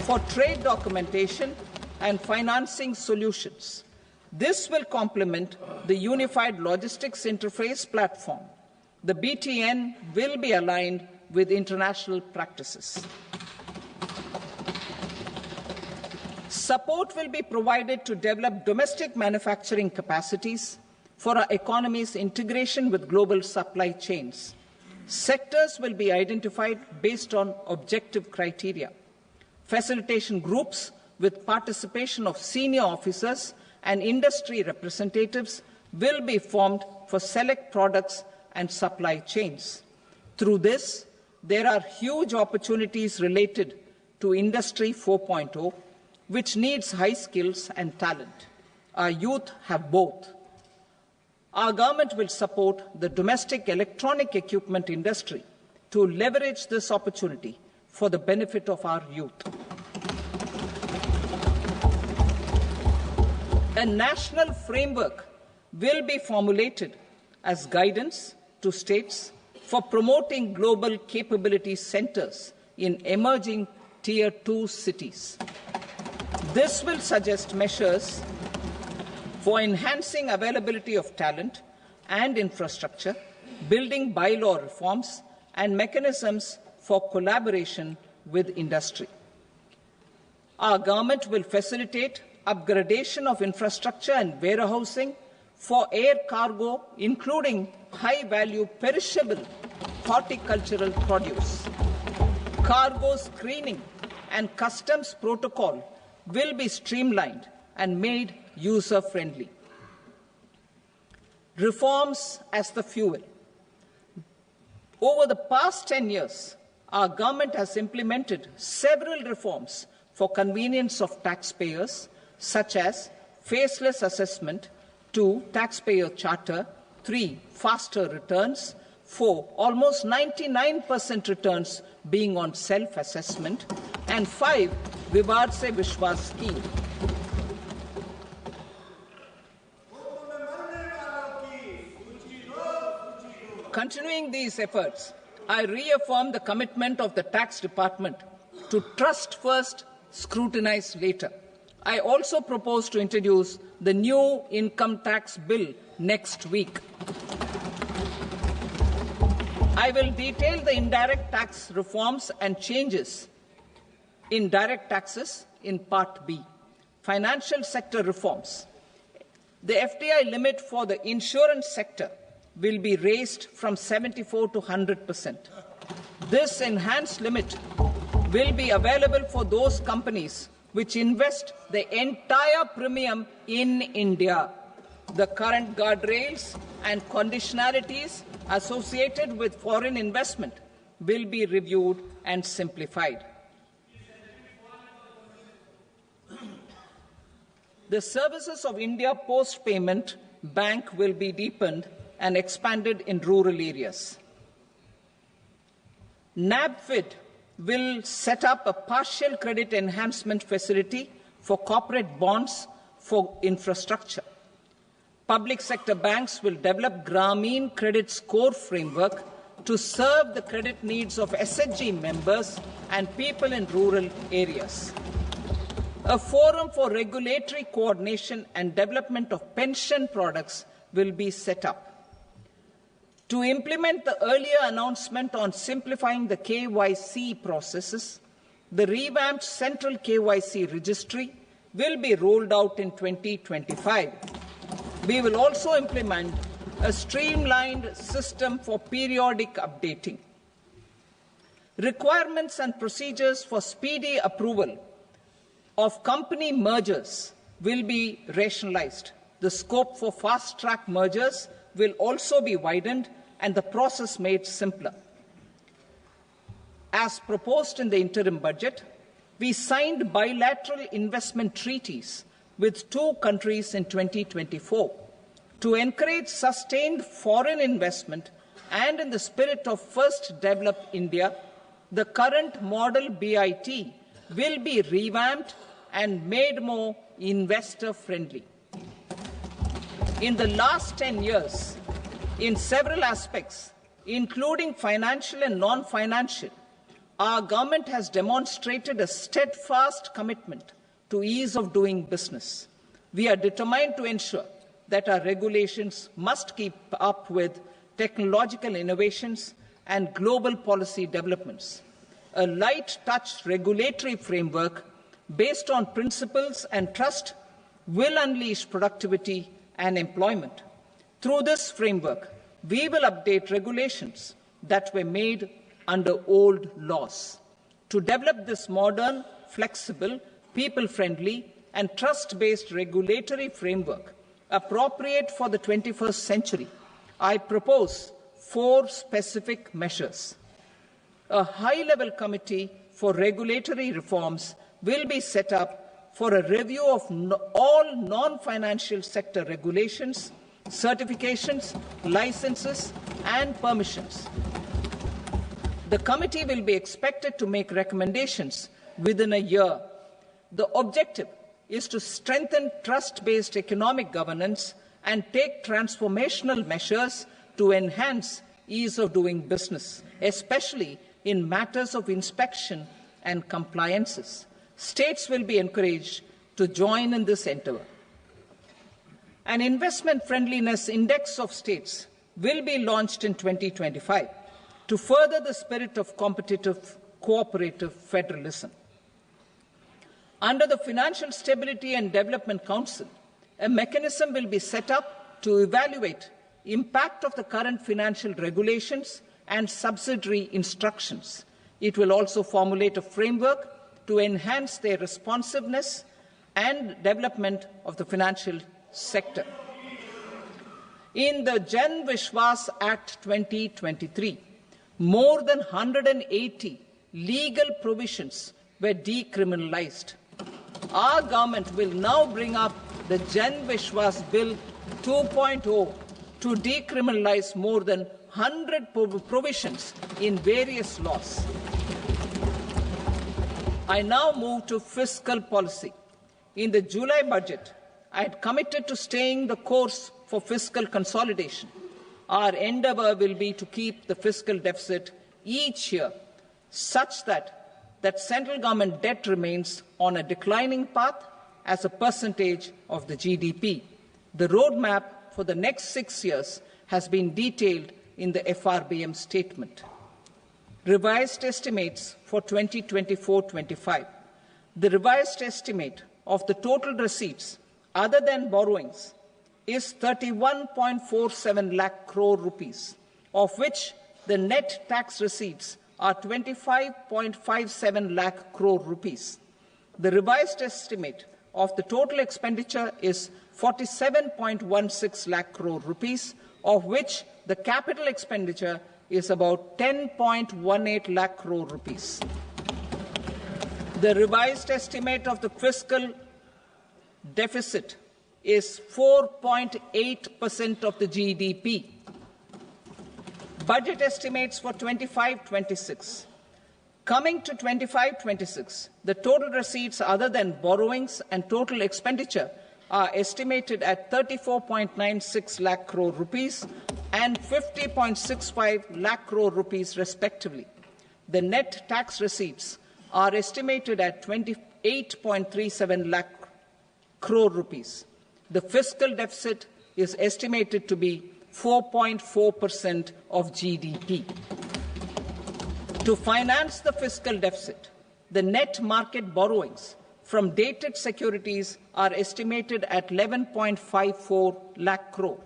for trade documentation and financing solutions. This will complement the Unified Logistics Interface platform. The BTN will be aligned with international practices. Support will be provided to develop domestic manufacturing capacities for our economy's integration with global supply chains. Sectors will be identified based on objective criteria. Facilitation groups with participation of senior officers and industry representatives will be formed for select products and supply chains. Through this, there are huge opportunities related to Industry 4.0, which needs high skills and talent. Our youth have both. Our government will support the domestic electronic equipment industry to leverage this opportunity for the benefit of our youth. A national framework will be formulated as guidance to states for promoting global capability centers in emerging Tier 2 cities. This will suggest measures for enhancing availability of talent and infrastructure, building bylaw reforms, and mechanisms for collaboration with industry. Our government will facilitate upgradation of infrastructure and warehousing for air cargo, including high-value perishable horticultural produce. Cargo screening and customs protocol will be streamlined and made user-friendly. Reforms as the fuel. Over the past 10 years, our government has implemented several reforms for convenience of taxpayers, such as faceless assessment, 2, taxpayer charter, 3, faster returns, 4, almost 99% returns being on self-assessment, and 5, Vivad Se Vishwas scheme. Continuing these efforts, I reaffirm the commitment of the Tax Department to trust first, scrutinize later. I also propose to introduce the new income tax bill next week. I will detail the indirect tax reforms and changes in direct taxes in Part B. Financial sector reforms. The FDI limit for the insurance sector will be raised from 74 to 100%. This enhanced limit will be available for those companies which invest the entire premium in India. The current guardrails and conditionalities associated with foreign investment will be reviewed and simplified. The services of India Post Payment Bank will be deepened and expanded in rural areas. NABFID will set up a partial credit enhancement facility for corporate bonds for infrastructure. Public sector banks will develop Grameen Credit Score framework to serve the credit needs of SHG members and people in rural areas. A forum for regulatory coordination and development of pension products will be set up. To implement the earlier announcement on simplifying the KYC processes, the revamped Central KYC Registry will be rolled out in 2025. We will also implement a streamlined system for periodic updating. Requirements and procedures for speedy approval of company mergers will be rationalized. The scope for fast-track mergers will also be widened and the process made simpler. As proposed in the interim budget, We signed bilateral investment treaties with 2 countries in 2024 to encourage sustained foreign investment, and in the spirit of First Develop India, the current model BIT will be revamped and made more investor-friendly. In the last 10 years, in several aspects, including financial and non-financial, our government has demonstrated a steadfast commitment to ease of doing business. We are determined to ensure that our regulations must keep up with technological innovations and global policy developments. A light-touch regulatory framework based on principles and trust will unleash productivity and employment. Through this framework, we will update regulations that were made under old laws. To develop this modern, flexible, people-friendly and trust-based regulatory framework appropriate for the 21st century, I propose 4 specific measures. A high-level committee for regulatory reforms will be set up for a review of all non-financial sector regulations, certifications, licenses, and permissions. The committee will be expected to make recommendations within a year. The objective is to strengthen trust-based economic governance and take transformational measures to enhance ease of doing business, especially in matters of inspection and compliances. States will be encouraged to join in this endeavour. An investment friendliness index of states will be launched in 2025 to further the spirit of competitive, cooperative federalism. Under the Financial Stability and Development Council, a mechanism will be set up to evaluate impact of the current financial regulations and subsidiary instructions. It will also formulate a framework to enhance their responsiveness and development of the financial sector. In the Jan Vishwas Act 2023, more than 180 legal provisions were decriminalized. Our government will now bring up the Jan Vishwas Bill 2.0 to decriminalize more than 100 provisions in various laws. I now move to fiscal policy. In the July budget, I had committed to staying the course for fiscal consolidation. Our endeavour will be to keep the fiscal deficit each year such that central government debt remains on a declining path as a percentage of the GDP. The roadmap for the next 6 years has been detailed in the FRBM statement. Revised estimates for 2024-25. The revised estimate of the total receipts other than borrowings is 31.47 lakh crore rupees, of which the net tax receipts are 25.57 lakh crore rupees. The revised estimate of the total expenditure is 47.16 lakh crore rupees, of which the capital expenditure is about 10.18 lakh crore rupees. The revised estimate of the fiscal deficit is 4.8% of the GDP. Budget estimates for 25-26. Coming to 25-26, the total receipts other than borrowings and total expenditure are estimated at 34.96 lakh crore rupees and 50.65 lakh crore rupees respectively. The net tax receipts are estimated at 28.37 lakh crore rupees. The fiscal deficit is estimated to be 4.4% of GDP. To finance the fiscal deficit, the net market borrowings from dated securities are estimated at 11.54 lakh crore.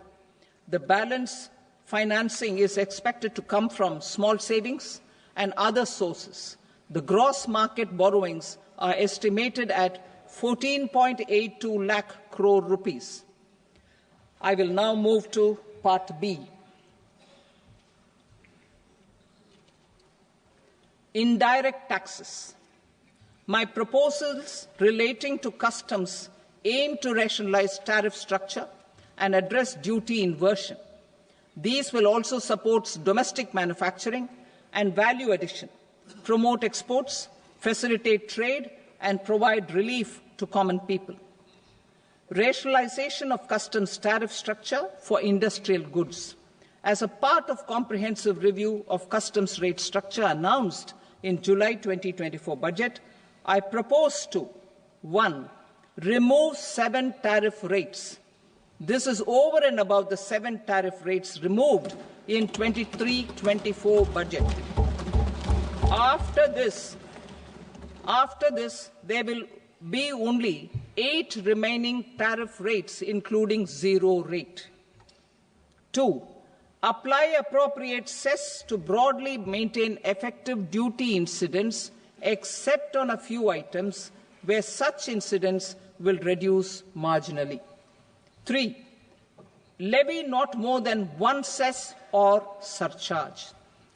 The balance financing is expected to come from small savings and other sources. The gross market borrowings are estimated at 14.82 lakh crore rupees. I will now move to Part B. Indirect taxes. My proposals relating to customs aim to rationalize tariff structure and address duty inversion. These will also support domestic manufacturing and value addition, promote exports, facilitate trade, and provide relief to common people. Rationalization of customs tariff structure for industrial goods. As a part of comprehensive review of customs rate structure announced in July 2024 budget, I propose to 1. Remove 7 tariff rates. This is over and above the 7 tariff rates removed in 23-24 budget. After this, there will be only 8 remaining tariff rates, including 0 rate. 2. Apply appropriate cess to broadly maintain effective duty incidence, except on a few items where such incidence will reduce marginally. 3. Levy not more than 1 cess or surcharge.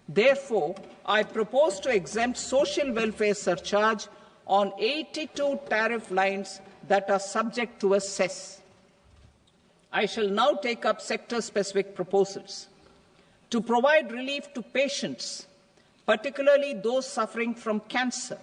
Therefore, I propose to exempt social welfare surcharge on 82 tariff lines that are subject to a cess. I shall now take up sector-specific proposals. To provide relief to patients, particularly those suffering from cancer,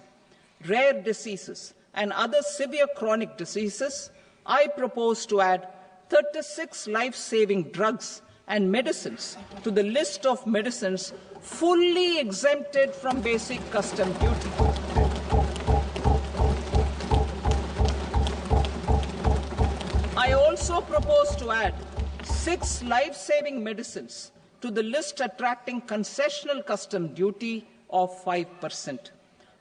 rare diseases, and other severe chronic diseases, I propose to add 36 life-saving drugs and medicines to the list of medicines fully exempted from basic custom duty. I also propose to add 6 life-saving medicines to the list attracting concessional custom duty of 5%.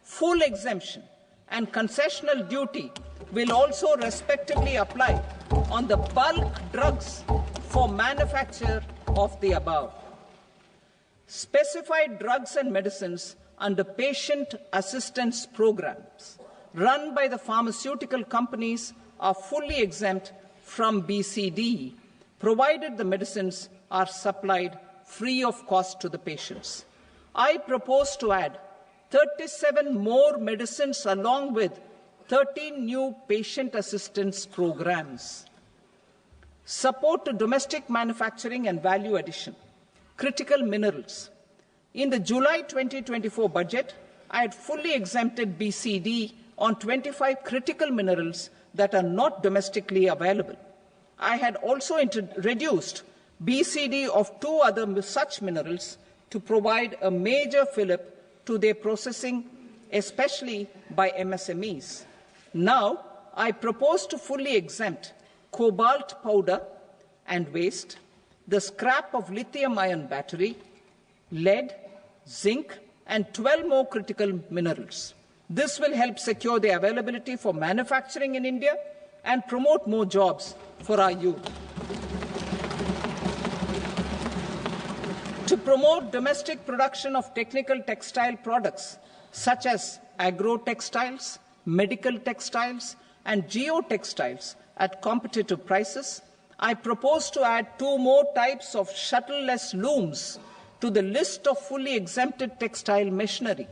Full exemption and concessional duty will also respectively apply on the bulk drugs for manufacture of the above. Specified drugs and medicines under patient assistance programs run by the pharmaceutical companies are fully exempt from BCD, provided the medicines are supplied free of cost to the patients. I propose to add 37 more medicines along with 13 new patient assistance programs. Support to domestic manufacturing and value addition. Critical minerals. In the July 2024 budget, I had fully exempted BCD on 25 critical minerals that are not domestically available. I had also reduced BCD of 2 other such minerals to provide a major fillip to their processing, especially by MSMEs. Now, I propose to fully exempt cobalt powder and waste, the scrap of lithium-ion battery, lead, zinc, and 12 more critical minerals. This will help secure their availability for manufacturing in India and promote more jobs for our youth. To promote domestic production of technical textile products such as agro-textiles, medical textiles, and geotextiles at competitive prices, I propose to add 2 more types of shuttle-less looms to the list of fully exempted textile machinery.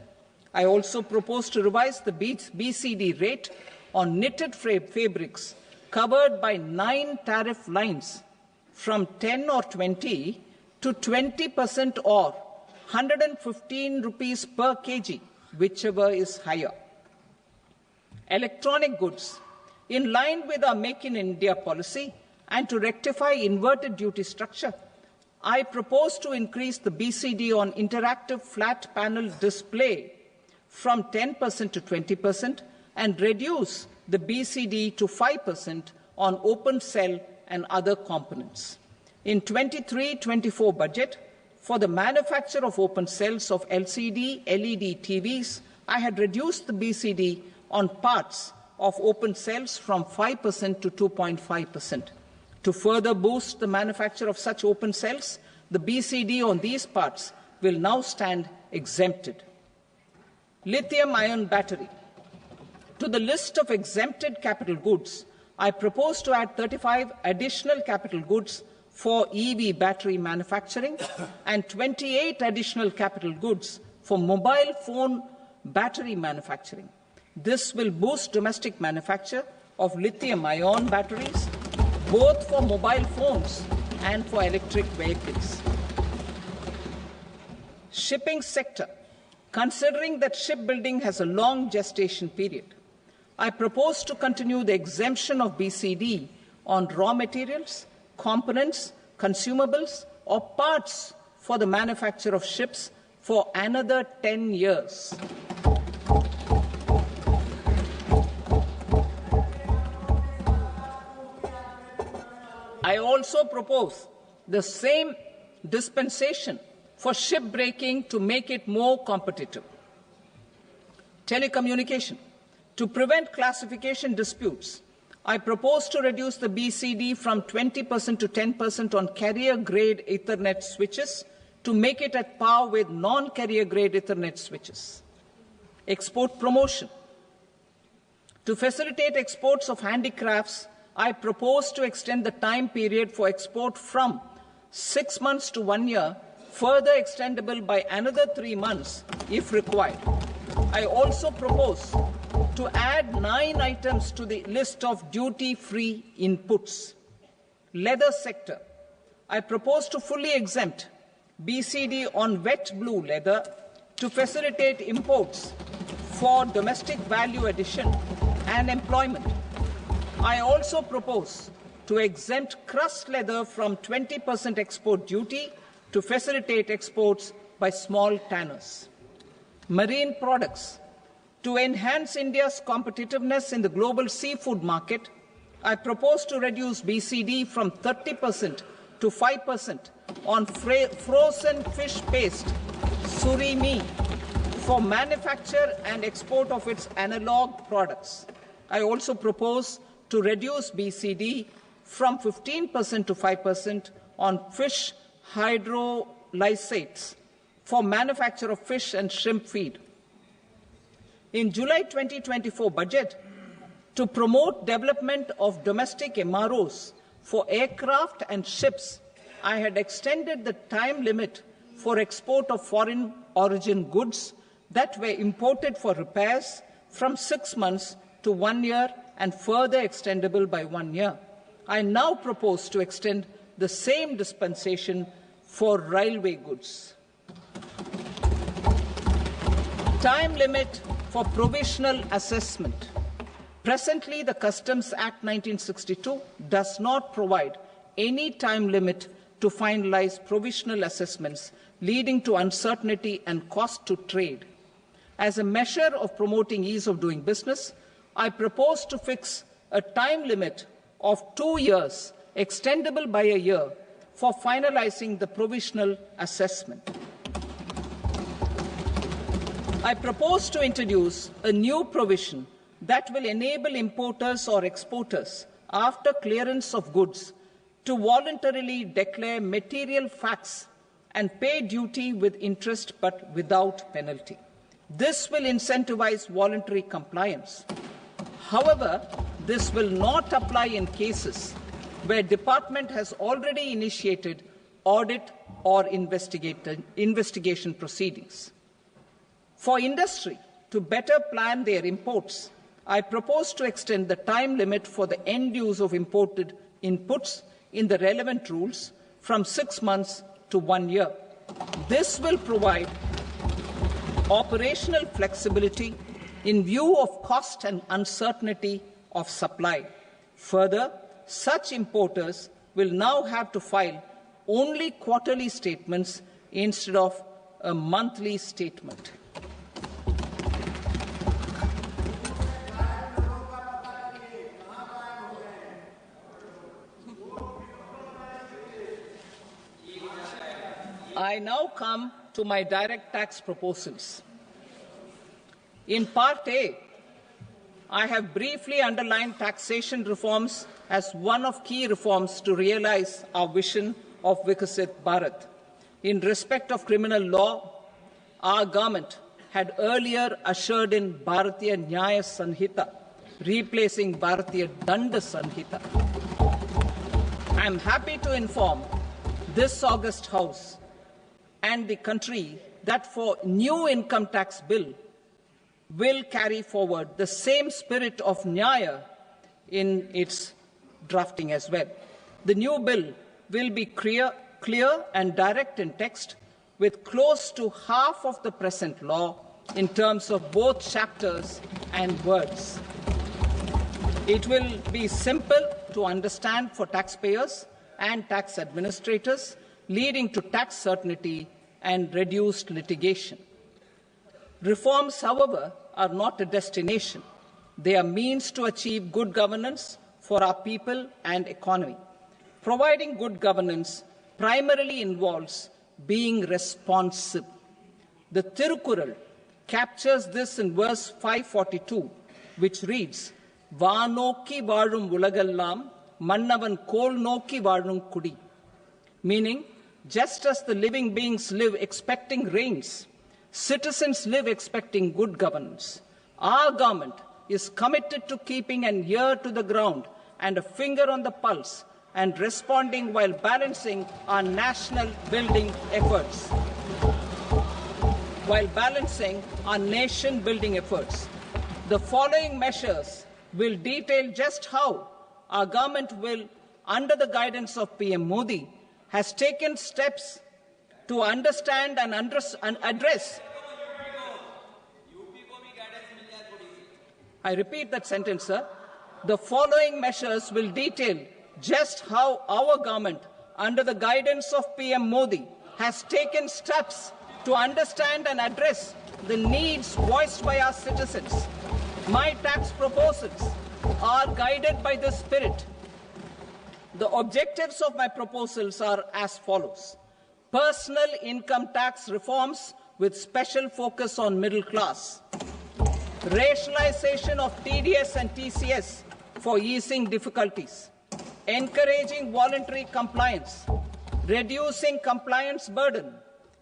I also propose to revise the BCD rate on knitted fabrics covered by 9 tariff lines from 10 or 20 to 20% or 115 rupees per kg, whichever is higher. Electronic goods. In line with our Make in India policy and to rectify inverted duty structure, I propose to increase the BCD on interactive flat panel display from 10% to 20% and reduce the BCD to 5% on open cell and other components. In 23-24 budget, for the manufacture of open cells of LCD, LED TVs, I had reduced the BCD on parts of open cells from 5% to 2.5%. To further boost the manufacture of such open cells, the BCD on these parts will now stand exempted. Lithium-ion battery. To the list of exempted capital goods, I propose to add 35 additional capital goods for EV battery manufacturing and 28 additional capital goods for mobile phone battery manufacturing. This will boost domestic manufacture of lithium-ion batteries, both for mobile phones and for electric vehicles. Shipping sector. Considering that shipbuilding has a long gestation period, I propose to continue the exemption of BCD on raw materials, components, consumables, or parts for the manufacture of ships for another 10 years. I also propose the same dispensation for shipbreaking to make it more competitive. Telecommunication. To prevent classification disputes, I propose to reduce the BCD from 20% to 10% on carrier-grade Ethernet switches to make it at par with non-carrier-grade Ethernet switches. Export promotion. To facilitate exports of handicrafts, I propose to extend the time period for export from 6 months to 1 year, further extendable by another 3 months if required. I also propose to add 9 items to the list of duty-free inputs. Leather sector. I propose to fully exempt BCD on wet blue leather to facilitate imports for domestic value addition and employment. I also propose to exempt crust leather from 20% export duty to facilitate exports by small tanners. Marine products. To enhance India's competitiveness in the global seafood market, I propose to reduce BCD from 30% to 5% on frozen fish paste, surimi, for manufacture and export of its analog products. I also propose to reduce BCD from 15% to 5% on fish hydrolysates for manufacture of fish and shrimp feed. In July 2024 budget, to promote development of domestic MROs for aircraft and ships, I had extended the time limit for export of foreign origin goods that were imported for repairs from 6 months to 1 year and further extendable by 1 year. I now propose to extend the same dispensation for railway goods. Time limit for provisional assessment. Presently, the Customs Act 1962 does not provide any time limit to finalize provisional assessments, leading to uncertainty and cost to trade. As a measure of promoting ease of doing business, I propose to fix a time limit of 2 years, extendable by a year, for finalizing the provisional assessment. I propose to introduce a new provision that will enable importers or exporters, after clearance of goods, to voluntarily declare material facts and pay duty with interest but without penalty. This will incentivize voluntary compliance. However, this will not apply in cases where department has already initiated audit or investigation proceedings. For industry to better plan their imports, I propose to extend the time limit for the end use of imported inputs in the relevant rules from 6 months to 1 year. This will provide operational flexibility in view of cost and uncertainty of supply. Further, such importers will now have to file only quarterly statements instead of a monthly statement. I now come to my direct tax proposals. In Part A, I have briefly underlined taxation reforms as one of key reforms to realize our vision of Vikasit Bharat. In respect of criminal law, our government had earlier ushered in Bharatiya Nyaya Sanhita, replacing Bharatiya Danda Sanhita. I am happy to inform this august House and the country that for new income tax bill, will carry forward the same spirit of Nyaya in its drafting as well. The new bill will be clear and direct in text, with close to half of the present law in terms of both chapters and words. It will be simple to understand for taxpayers and tax administrators, leading to tax certainty and reduced litigation. Reforms, however, are not a destination. They are means to achieve good governance for our people and economy. Providing good governance primarily involves being responsive. The Tirukural captures this in verse 542, which reads, "Vaanokki vaazhum ulagallam, mannavan kol nokki vaazhum kudi," meaning, just as the living beings live expecting rains, citizens live expecting good governance. Our government is committed to keeping an ear to the ground and a finger on the pulse and responding while balancing our national building efforts. The following measures will detail just how our government will, under the guidance of PM Modi, has taken steps to understand and address. I repeat that sentence, sir. The following measures will detail just how our government, under the guidance of PM Modi, has taken steps to understand and address the needs voiced by our citizens. My tax proposals are guided by this spirit. The objectives of my proposals are as follows: personal income tax reforms with special focus on middle class, rationalization of TDS and TCS for easing difficulties, encouraging voluntary compliance, reducing compliance burden,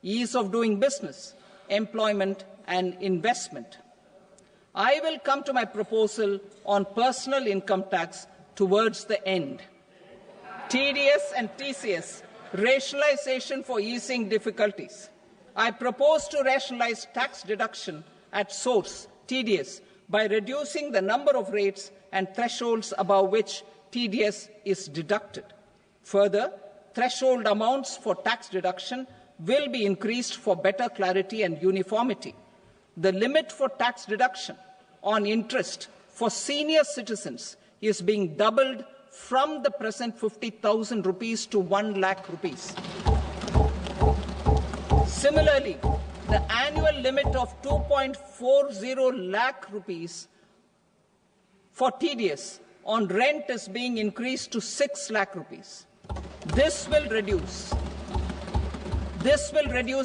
ease of doing business, employment and investment. I will come to my proposal on personal income tax towards the end. TDS and TCS, rationalization for easing difficulties. I propose to rationalize tax deduction at source, TDS, by reducing the number of rates and thresholds above which TDS is deducted. Further, threshold amounts for tax deduction will be increased for better clarity and uniformity. The limit for tax deduction on interest for senior citizens is being doubled from the present 50,000 rupees to 1 lakh rupees. Similarly, the annual limit of 2.40 lakh rupees for TDS on rent is being increased to 6 lakh rupees. This will reduce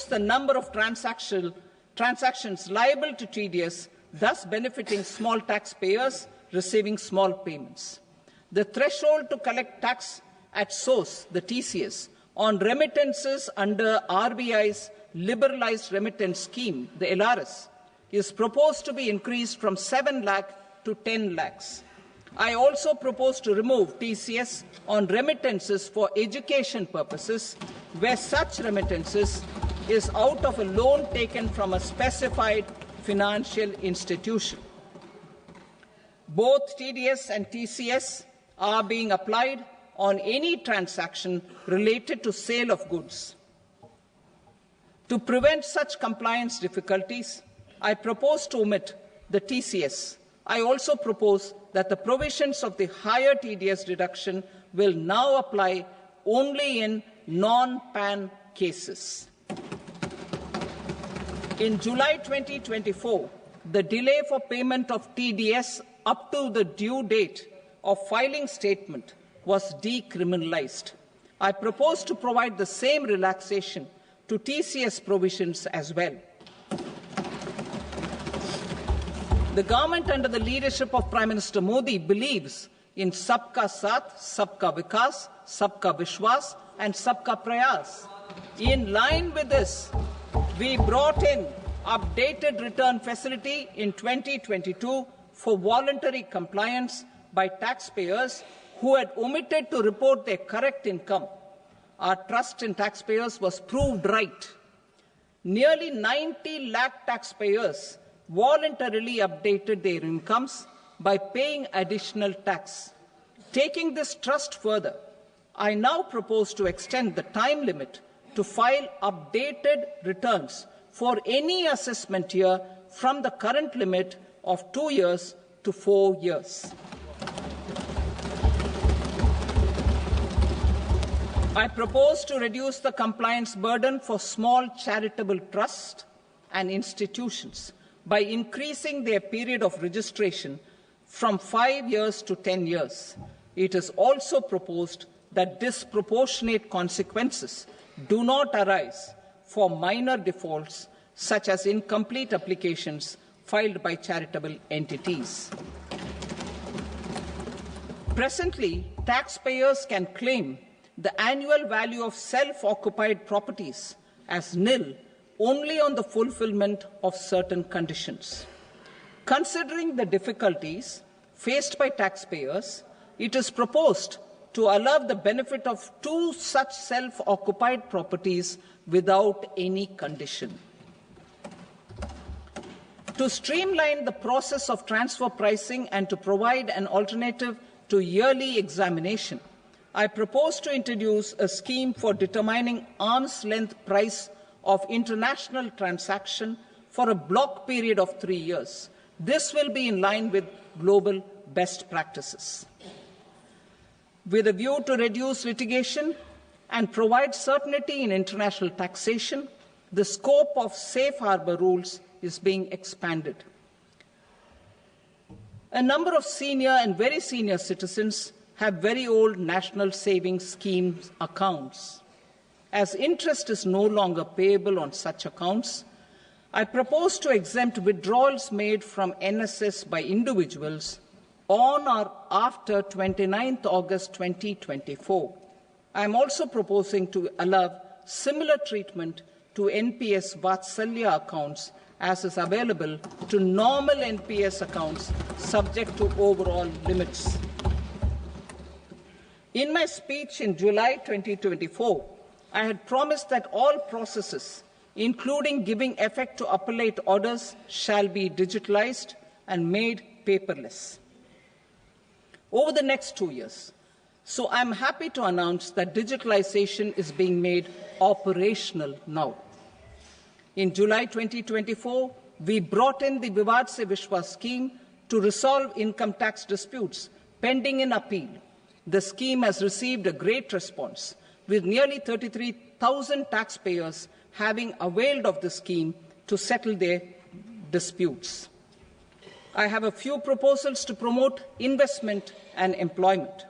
the number of transactions liable to TDS, thus benefiting small taxpayers receiving small payments. The threshold to collect tax at source, the TCS, on remittances under RBI's liberalized remittance scheme, the LRS, is proposed to be increased from 7 lakh to 10 lakhs. I also propose to remove TCS on remittances for education purposes, where such remittances is out of a loan taken from a specified financial institution. Both TDS and TCS are being applied on any transaction related to sale of goods. To prevent such compliance difficulties, I propose to omit the TCS. I also propose that the provisions of the higher TDS deduction will now apply only in non-PAN cases. In July 2024, the delay for payment of TDS up to the due date of filing statement was decriminalized. I propose to provide the same relaxation to TCS provisions as well. The government under the leadership of Prime Minister Modi believes in Sabka Saath, Sabka Vikas, Sabka Vishwas and Sabka Prayas. In line with this, we brought in updated return facility in 2022 for voluntary compliance by taxpayers who had omitted to report their correct income. Our trust in taxpayers was proved right. Nearly 90 lakh taxpayers voluntarily updated their incomes by paying additional tax. Taking this trust further, I now propose to extend the time limit to file updated returns for any assessment year from the current limit of 2 years to 4 years. I propose to reduce the compliance burden for small charitable trusts and institutions by increasing their period of registration from 5 years to 10 years. It is also proposed that disproportionate consequences do not arise for minor defaults such as incomplete applications filed by charitable entities. Presently, taxpayers can claim the annual value of self-occupied properties as nil only on the fulfillment of certain conditions. Considering the difficulties faced by taxpayers, it is proposed to allow the benefit of 2 such self-occupied properties without any condition. To streamline the process of transfer pricing and to provide an alternative to yearly examination, I propose to introduce a scheme for determining arm's length price of international transaction for a block period of 3 years. This will be in line with global best practices. With a view to reduce litigation and provide certainty in international taxation, the scope of safe harbor rules is being expanded. A number of senior and very senior citizens have very old national savings schemes accounts. As interest is no longer payable on such accounts, I propose to exempt withdrawals made from NSS by individuals on or after 29th August 2024. I am also proposing to allow similar treatment to NPS Vatsalya accounts as is available to normal NPS accounts subject to overall limits. In my speech in July 2024, I had promised that all processes, including giving effect to appellate orders, shall be digitalized and made paperless over the next 2 years. So I'm happy to announce that digitalization is being made operational now. In July 2024, we brought in the Vivad Se Vishwas scheme to resolve income tax disputes pending in appeal. The scheme has received a great response, with nearly 33,000 taxpayers having availed of the scheme to settle their disputes. I have a few proposals to promote investment and employment.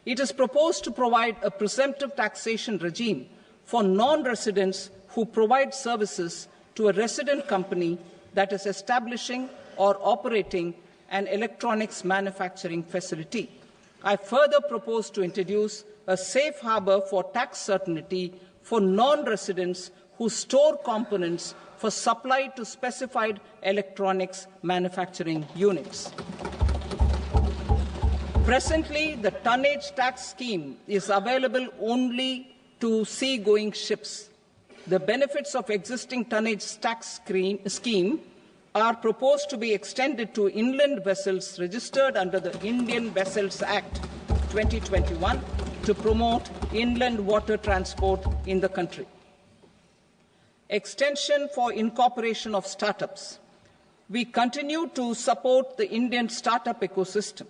It is proposed to provide a presumptive taxation regime for non-residents who provide services to a resident company that is establishing or operating an electronics manufacturing facility. I further propose to introduce a safe harbor for tax certainty for non-residents who store components for supply to specified electronics manufacturing units. Presently, the tonnage tax scheme is available only to sea-going ships. The benefits of existing tonnage tax scheme are proposed to be extended to inland vessels registered under the Indian Vessels Act 2021 to promote inland water transport in the country. Extension for incorporation of startups. We continue to support the Indian startup ecosystem.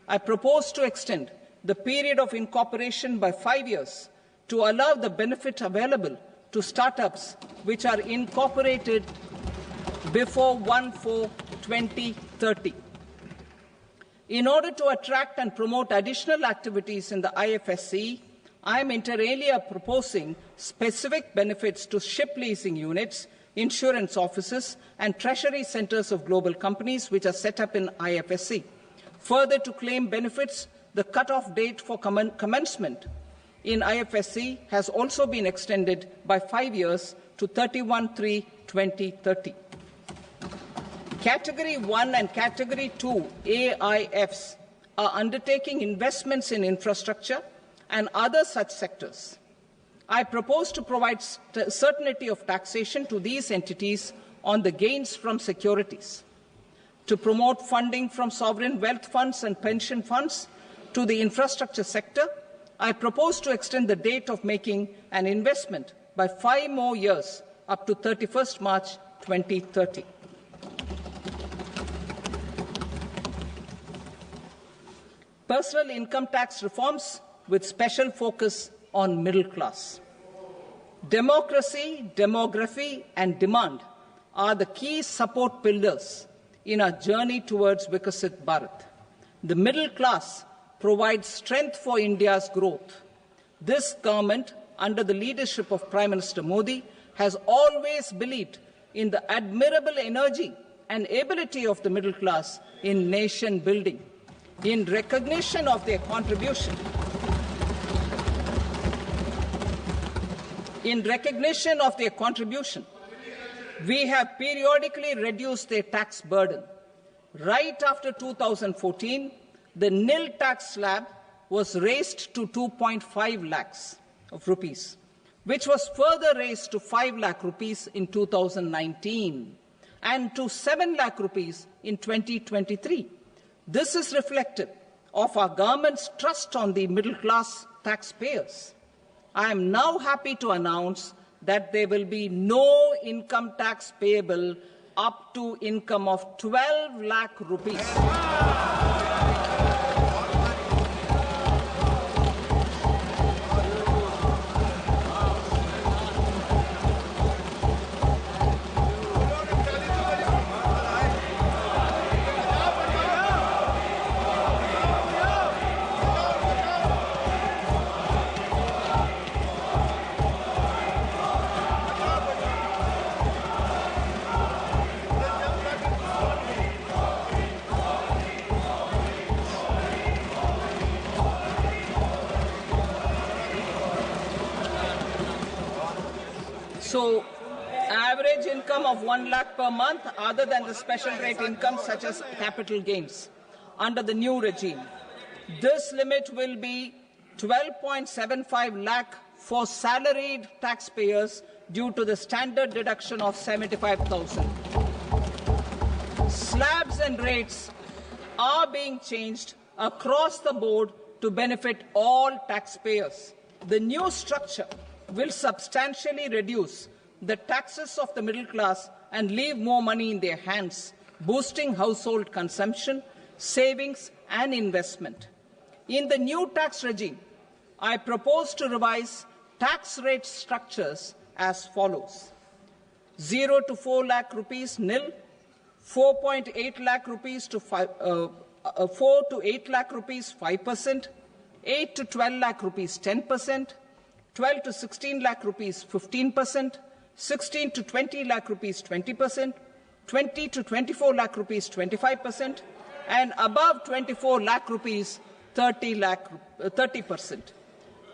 I propose to extend the period of incorporation by 5 years to allow the benefit available to startups which are incorporated before 1/4/2030. In order to attract and promote additional activities in the IFSC, I am inter alia proposing specific benefits to ship leasing units, insurance offices, and treasury centers of global companies which are set up in IFSC. Further, to claim benefits, the cut-off date for commencement in IFSC has also been extended by 5 years to 31/3/2030. Category 1 and Category 2 AIFs are undertaking investments in infrastructure and other such sectors. I propose to provide certainty of taxation to these entities on the gains from securities. To promote funding from sovereign wealth funds and pension funds to the infrastructure sector, I propose to extend the date of making an investment by 5 more years up to 31st March 2030. Personal income tax reforms with special focus on middle class. Democracy, demography and demand are the key support pillars in our journey towards Vikasit Bharat. The middle class provides strength for India's growth. This government, under the leadership of Prime Minister Modi, has always believed in the admirable energy and ability of the middle class in nation building. In recognition of their contribution, we have periodically reduced their tax burden. Right after 2014, the nil tax slab was raised to 2.5 lakhs of rupees, which was further raised to 5 lakh rupees in 2019 and to 7 lakh rupees in 2023. This is reflective of our government's trust on the middle-class taxpayers. I am now happy to announce that there will be no income tax payable up to income of 12 lakh rupees. So, average income of 1 lakh per month, other than the special rate income such as capital gains, under the new regime. This limit will be 12.75 lakh for salaried taxpayers due to the standard deduction of 75,000. Slabs and rates are being changed across the board to benefit all taxpayers. The new structure will substantially reduce the taxes of the middle class and leave more money in their hands, boosting household consumption, savings and investment. In the new tax regime, I propose to revise tax rate structures as follows: 0 to 4 lakh rupees nil, 4.8 lakh rupees to 4 to 8 lakh rupees 5%, 8 to 12 lakh rupees 10%, 12 to 16 lakh rupees 15%, 16 to 20 lakh rupees 20%, 20 to 24 lakh rupees 25%, and above 24 lakh rupees 30%.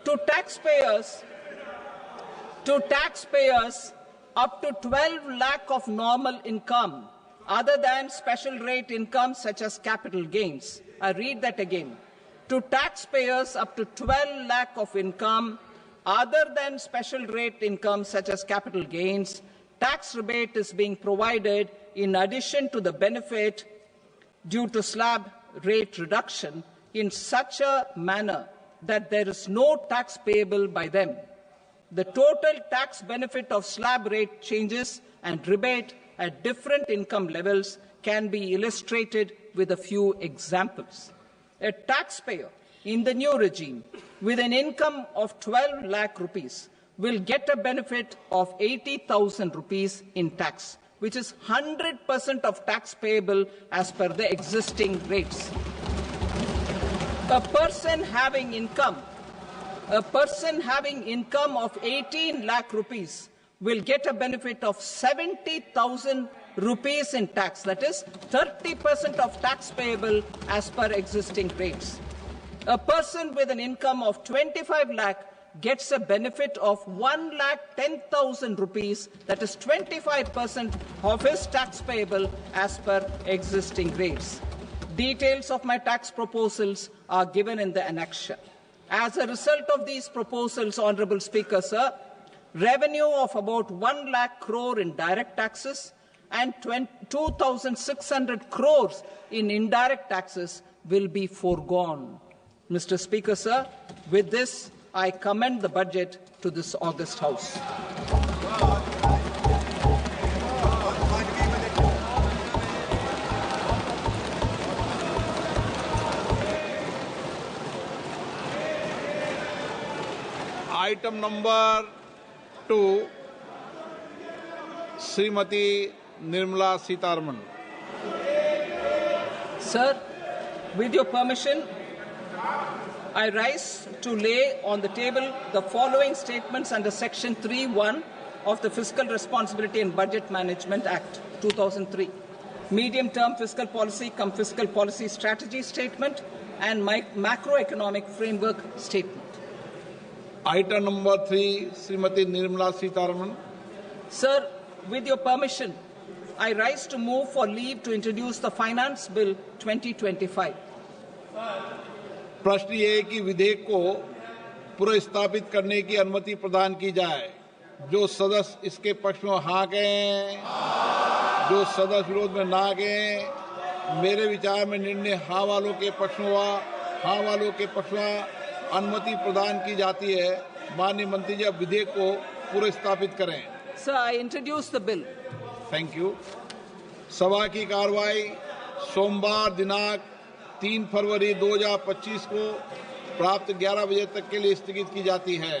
To taxpayers up to 12 lakh of normal income, other than special rate income such as capital gains. I read that again. To taxpayers up to 12 lakh of income, other than special rate income such as capital gains, tax rebate is being provided in addition to the benefit due to slab rate reduction in such a manner that there is no tax payable by them. The total tax benefit of slab rate changes and rebate at different income levels can be illustrated with a few examples. A taxpayer in the new regime with an income of 12 lakh rupees will get a benefit of 80,000 rupees in tax, which is 100% of tax payable as per the existing rates. A person having income of 18 lakh rupees will get a benefit of 70,000 rupees in tax, that is 30% of tax payable as per existing rates. A person with an income of 25 lakh gets a benefit of 1,10,000 rupees, that is 25% of his tax payable as per existing rates. Details of my tax proposals are given in the annexure. As a result of these proposals, Honourable Speaker, sir, revenue of about 1 lakh crore in direct taxes, and 2,600 crores in indirect taxes will be foregone. Mr. Speaker, sir, with this, I commend the budget to this august House. Item number 2 Shrimati Nirmala Sitharaman. Sir, with your permission, I rise to lay on the table the following statements under Section 3(1) of the Fiscal Responsibility and Budget Management Act 2003. Medium-term fiscal policy cum fiscal policy strategy statement and macroeconomic framework statement. Item number 3, Srimati Nirmala Sitharaman. Sir, with your permission, I rise to move for leave to introduce the Finance Bill 2025. प्रश्न ये है कि विधेयक को पुनर्स्थापित करने की अनुमति प्रदान की जाए. जो सदस्य इसके पक्ष में हाँ कहें, जो सदस्य विरोध में ना कहें. मेरे विचार में निर्णय हाँ वालों के पक्ष में हुआ. हाँ वालों के पक्ष में अनुमति प्रदान की जाती है. माननीय मंत्री जी, अब विधेयक को पुनर्स्थापित करें. Sir, I introduce the bill. Thank you. सभा की कार्रवाई सोमवार दिनांक 3 फरवरी 2025 को प्राप्त 11 बजे तक के लिए स्थगित की जाती है.